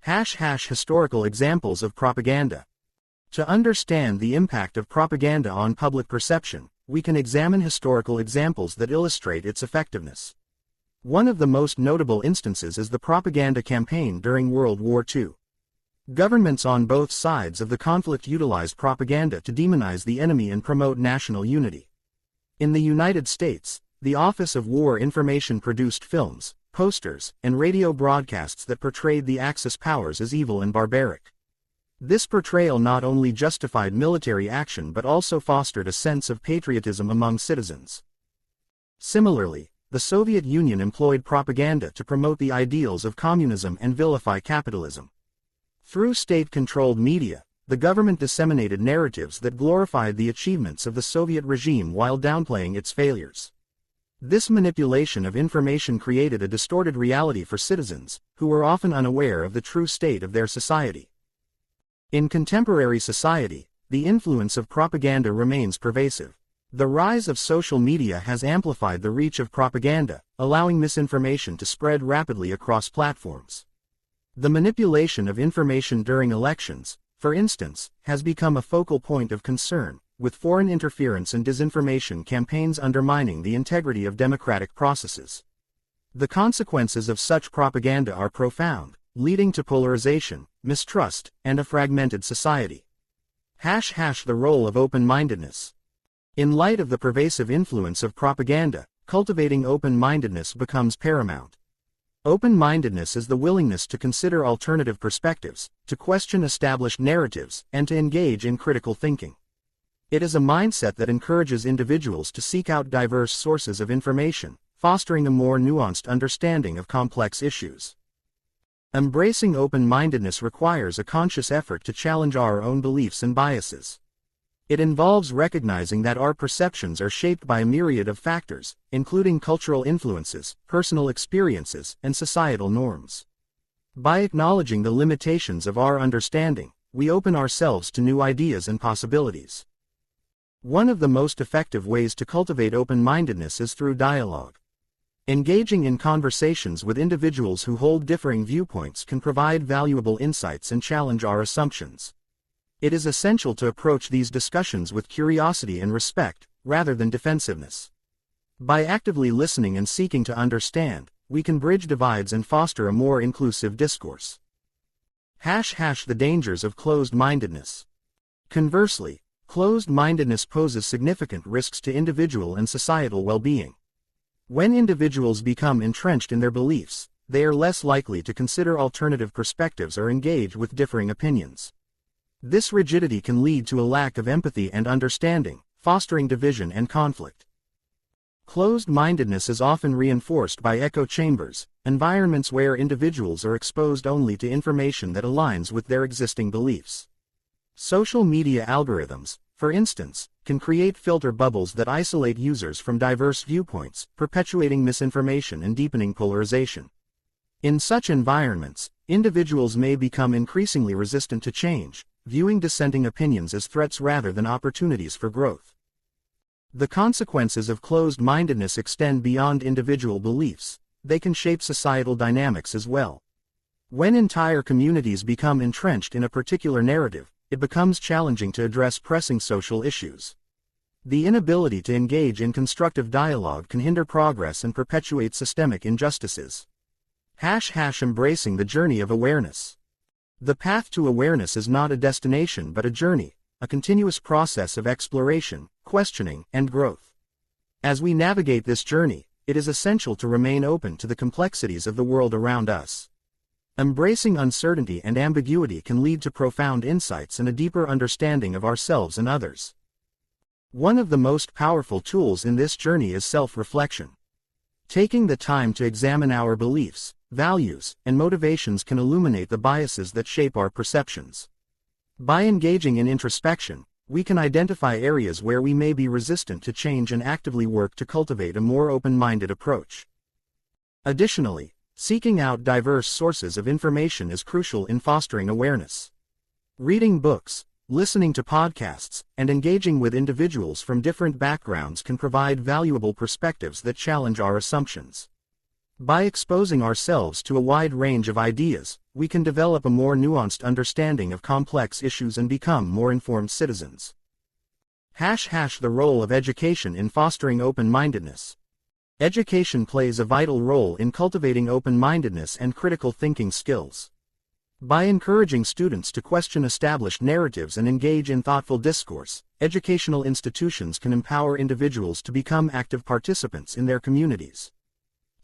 Historical examples of propaganda. To understand the impact of propaganda on public perception, we can examine historical examples that illustrate its effectiveness. One of the most notable instances is the propaganda campaign during World War II. Governments on both sides of the conflict utilized propaganda to demonize the enemy and promote national unity. In the United States, the Office of War Information produced films, posters, and radio broadcasts that portrayed the Axis powers as evil and barbaric. This portrayal not only justified military action but also fostered a sense of patriotism among citizens. Similarly, the Soviet Union employed propaganda to promote the ideals of communism and vilify capitalism. Through state-controlled media, the government disseminated narratives that glorified the achievements of the Soviet regime while downplaying its failures. This manipulation of information created a distorted reality for citizens, who were often unaware of the true state of their society. In contemporary society, the influence of propaganda remains pervasive. The rise of social media has amplified the reach of propaganda, allowing misinformation to spread rapidly across platforms. The manipulation of information during elections, for instance, has become a focal point of concern, with foreign interference and disinformation campaigns undermining the integrity of democratic processes. The consequences of such propaganda are profound, leading to polarization, mistrust, and a fragmented society. The role of open-mindedness. In light of the pervasive influence of propaganda, cultivating open-mindedness becomes paramount. Open-mindedness is the willingness to consider alternative perspectives, to question established narratives, and to engage in critical thinking. It is a mindset that encourages individuals to seek out diverse sources of information, fostering a more nuanced understanding of complex issues. Embracing open-mindedness requires a conscious effort to challenge our own beliefs and biases. It involves recognizing that our perceptions are shaped by a myriad of factors, including cultural influences, personal experiences, and societal norms. By acknowledging the limitations of our understanding, we open ourselves to new ideas and possibilities. One of the most effective ways to cultivate open-mindedness is through dialogue. Engaging in conversations with individuals who hold differing viewpoints can provide valuable insights and challenge our assumptions. It is essential to approach these discussions with curiosity and respect, rather than defensiveness. By actively listening and seeking to understand, we can bridge divides and foster a more inclusive discourse. The dangers of closed-mindedness. Conversely, closed-mindedness poses significant risks to individual and societal well-being. When individuals become entrenched in their beliefs, they are less likely to consider alternative perspectives or engage with differing opinions. This rigidity can lead to a lack of empathy and understanding, fostering division and conflict. Closed-mindedness is often reinforced by echo chambers, environments where individuals are exposed only to information that aligns with their existing beliefs. Social media algorithms, for instance, can create filter bubbles that isolate users from diverse viewpoints, perpetuating misinformation and deepening polarization. In such environments, individuals may become increasingly resistant to change, viewing dissenting opinions as threats rather than opportunities for growth. The consequences of closed-mindedness extend beyond individual beliefs. They can shape societal dynamics as well. When entire communities become entrenched in a particular narrative, it becomes challenging to address pressing social issues. The inability to engage in constructive dialogue can hinder progress and perpetuate systemic injustices. Embracing the journey of awareness. The path to awareness is not a destination but a journey, a continuous process of exploration, questioning, and growth. As we navigate this journey, it is essential to remain open to the complexities of the world around us. Embracing uncertainty and ambiguity can lead to profound insights and a deeper understanding of ourselves and others. One of the most powerful tools in this journey is self-reflection. Taking the time to examine our beliefs, values, and motivations can illuminate the biases that shape our perceptions. By engaging in introspection, we can identify areas where we may be resistant to change and actively work to cultivate a more open-minded approach. Additionally, seeking out diverse sources of information is crucial in fostering awareness. Reading books, listening to podcasts, and engaging with individuals from different backgrounds can provide valuable perspectives that challenge our assumptions. By exposing ourselves to a wide range of ideas, we can develop a more nuanced understanding of complex issues and become more informed citizens. The role of education in fostering open-mindedness. Education plays a vital role in cultivating open-mindedness and critical thinking skills. By encouraging students to question established narratives and engage in thoughtful discourse, educational institutions can empower individuals to become active participants in their communities.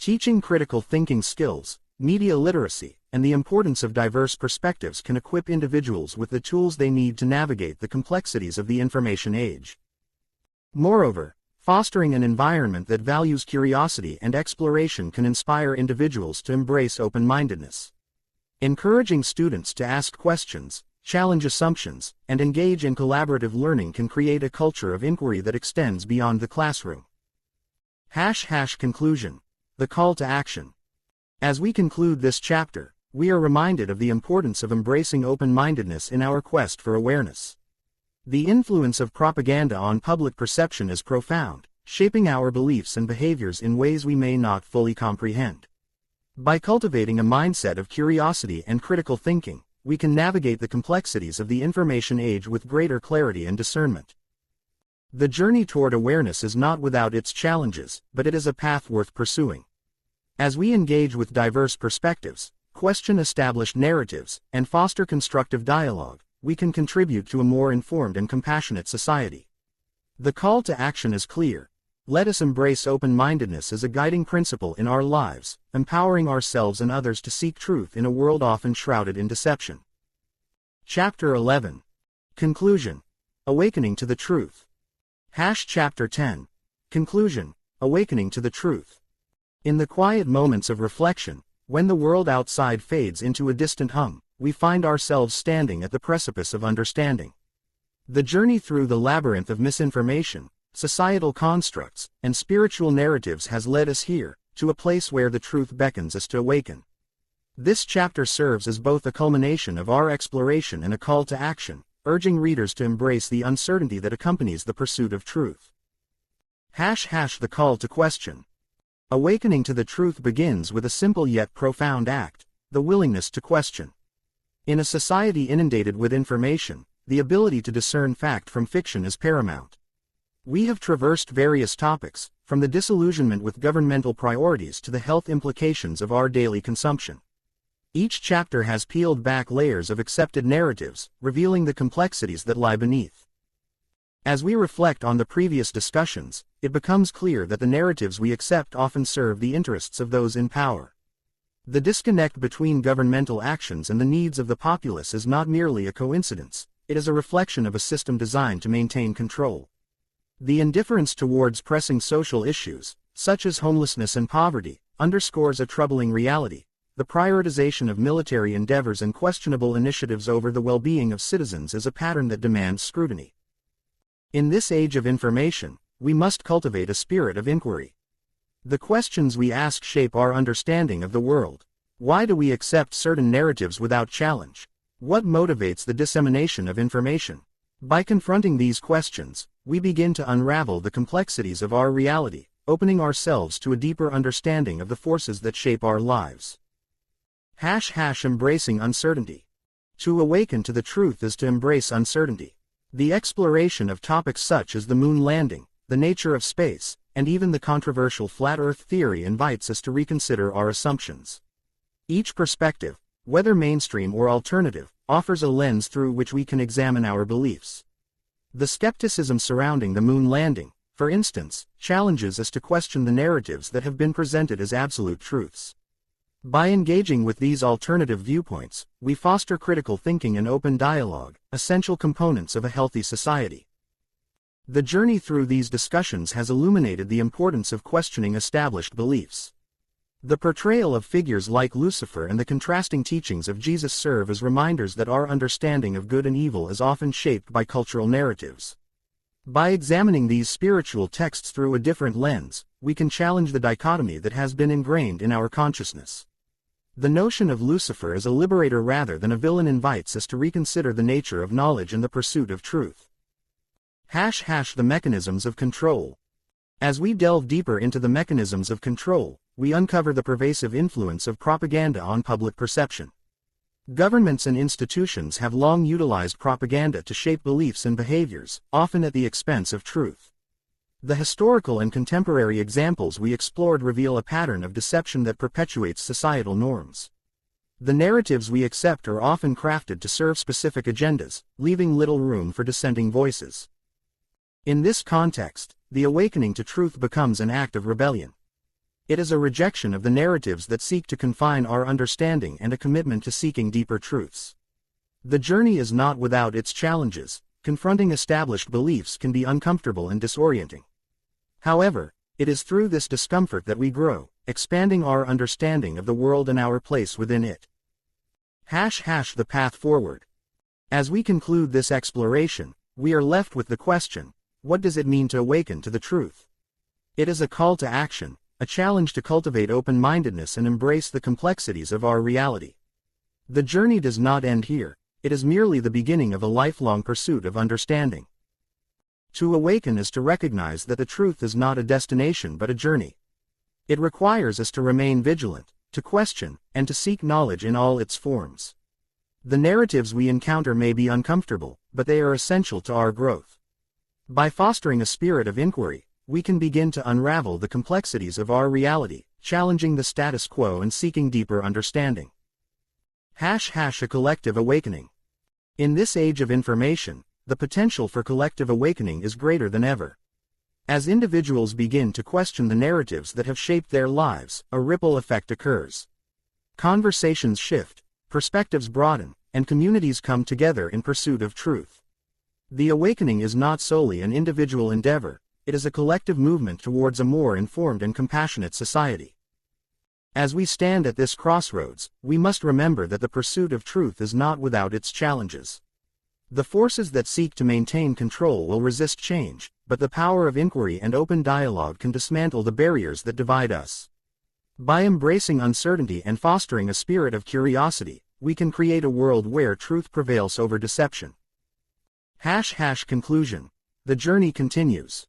Teaching critical thinking skills, media literacy, and the importance of diverse perspectives can equip individuals with the tools they need to navigate the complexities of the information age. Moreover, fostering an environment that values curiosity and exploration can inspire individuals to embrace open-mindedness. Encouraging students to ask questions, challenge assumptions, and engage in collaborative learning can create a culture of inquiry that extends beyond the classroom. Conclusion. The call to action. As we conclude this chapter, we are reminded of the importance of embracing open-mindedness in our quest for awareness. The influence of propaganda on public perception is profound, shaping our beliefs and behaviors in ways we may not fully comprehend. By cultivating a mindset of curiosity and critical thinking, we can navigate the complexities of the information age with greater clarity and discernment. The journey toward awareness is not without its challenges, but it is a path worth pursuing. As we engage with diverse perspectives, question established narratives, and foster constructive dialogue, we can contribute to a more informed and compassionate society. The call to action is clear. Let us embrace open-mindedness as a guiding principle in our lives, empowering ourselves and others to seek truth in a world often shrouded in deception. Chapter 11. Conclusion. Awakening to the Truth. Chapter 10. Conclusion. Awakening to the Truth. In the quiet moments of reflection, when the world outside fades into a distant hum, we find ourselves standing at the precipice of understanding. The journey through the labyrinth of misinformation, societal constructs, and spiritual narratives has led us here, to a place where the truth beckons us to awaken. This chapter serves as both a culmination of our exploration and a call to action, urging readers to embrace the uncertainty that accompanies the pursuit of truth. The call to question. Awakening to the truth begins with a simple yet profound act, the willingness to question. In a society inundated with information, the ability to discern fact from fiction is paramount. We have traversed various topics, from the disillusionment with governmental priorities to the health implications of our daily consumption. Each chapter has peeled back layers of accepted narratives, revealing the complexities that lie beneath. As we reflect on the previous discussions, it becomes clear that the narratives we accept often serve the interests of those in power. The disconnect between governmental actions and the needs of the populace is not merely a coincidence, it is a reflection of a system designed to maintain control. The indifference towards pressing social issues, such as homelessness and poverty, underscores a troubling reality: the prioritization of military endeavors and questionable initiatives over the well-being of citizens is a pattern that demands scrutiny. In this age of information, we must cultivate a spirit of inquiry. The questions we ask shape our understanding of the world. Why do we accept certain narratives without challenge? What motivates the dissemination of information? By confronting these questions, we begin to unravel the complexities of our reality, opening ourselves to a deeper understanding of the forces that shape our lives. Embracing uncertainty. To awaken to the truth is to embrace uncertainty. The exploration of topics such as the moon landing, the nature of space, and even the controversial flat Earth theory invites us to reconsider our assumptions. Each perspective, whether mainstream or alternative, offers a lens through which we can examine our beliefs. The skepticism surrounding the moon landing, for instance, challenges us to question the narratives that have been presented as absolute truths. By engaging with these alternative viewpoints, we foster critical thinking and open dialogue, essential components of a healthy society. The journey through these discussions has illuminated the importance of questioning established beliefs. The portrayal of figures like Lucifer and the contrasting teachings of Jesus serve as reminders that our understanding of good and evil is often shaped by cultural narratives. By examining these spiritual texts through a different lens, we can challenge the dichotomy that has been ingrained in our consciousness. The notion of Lucifer as a liberator rather than a villain invites us to reconsider the nature of knowledge and the pursuit of truth. The mechanisms of control. As we delve deeper into the mechanisms of control, we uncover the pervasive influence of propaganda on public perception. Governments and institutions have long utilized propaganda to shape beliefs and behaviors, often at the expense of truth. The historical and contemporary examples we explored reveal a pattern of deception that perpetuates societal norms. The narratives we accept are often crafted to serve specific agendas, leaving little room for dissenting voices. In this context, the awakening to truth becomes an act of rebellion. It is a rejection of the narratives that seek to confine our understanding and a commitment to seeking deeper truths. The journey is not without its challenges. Confronting established beliefs can be uncomfortable and disorienting. However, it is through this discomfort that we grow, expanding our understanding of the world and our place within it. The path forward. As we conclude this exploration, we are left with the question, what does it mean to awaken to the truth? It is a call to action, a challenge to cultivate open-mindedness and embrace the complexities of our reality. The journey does not end here, it is merely the beginning of a lifelong pursuit of understanding. To awaken is to recognize that the truth is not a destination but a journey. It requires us to remain vigilant, to question, and to seek knowledge in all its forms. The narratives we encounter may be uncomfortable, but they are essential to our growth. By fostering a spirit of inquiry, we can begin to unravel the complexities of our reality, challenging the status quo and seeking deeper understanding. A collective awakening. In this age of information, the potential for collective awakening is greater than ever. As individuals begin to question the narratives that have shaped their lives, a ripple effect occurs. Conversations shift, perspectives broaden, and communities come together in pursuit of truth. The awakening is not solely an individual endeavor, it is a collective movement towards a more informed and compassionate society. As we stand at this crossroads, we must remember that the pursuit of truth is not without its challenges. The forces that seek to maintain control will resist change, but the power of inquiry and open dialogue can dismantle the barriers that divide us. By embracing uncertainty and fostering a spirit of curiosity, we can create a world where truth prevails over deception. Conclusion. The journey continues.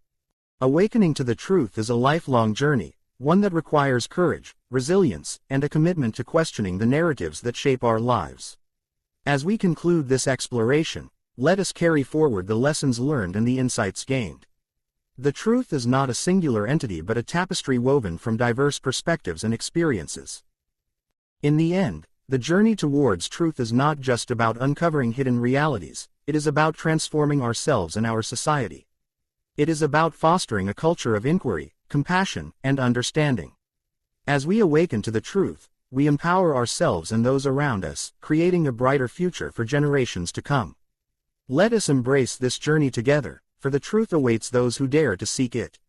Awakening to the truth is a lifelong journey, one that requires courage, resilience, and a commitment to questioning the narratives that shape our lives. As we conclude this exploration, let us carry forward the lessons learned and the insights gained. The truth is not a singular entity but a tapestry woven from diverse perspectives and experiences. In the end, the journey towards truth is not just about uncovering hidden realities, it is about transforming ourselves and our society. It is about fostering a culture of inquiry, compassion, and understanding. As we awaken to the truth, we empower ourselves and those around us, creating a brighter future for generations to come. Let us embrace this journey together, for the truth awaits those who dare to seek it.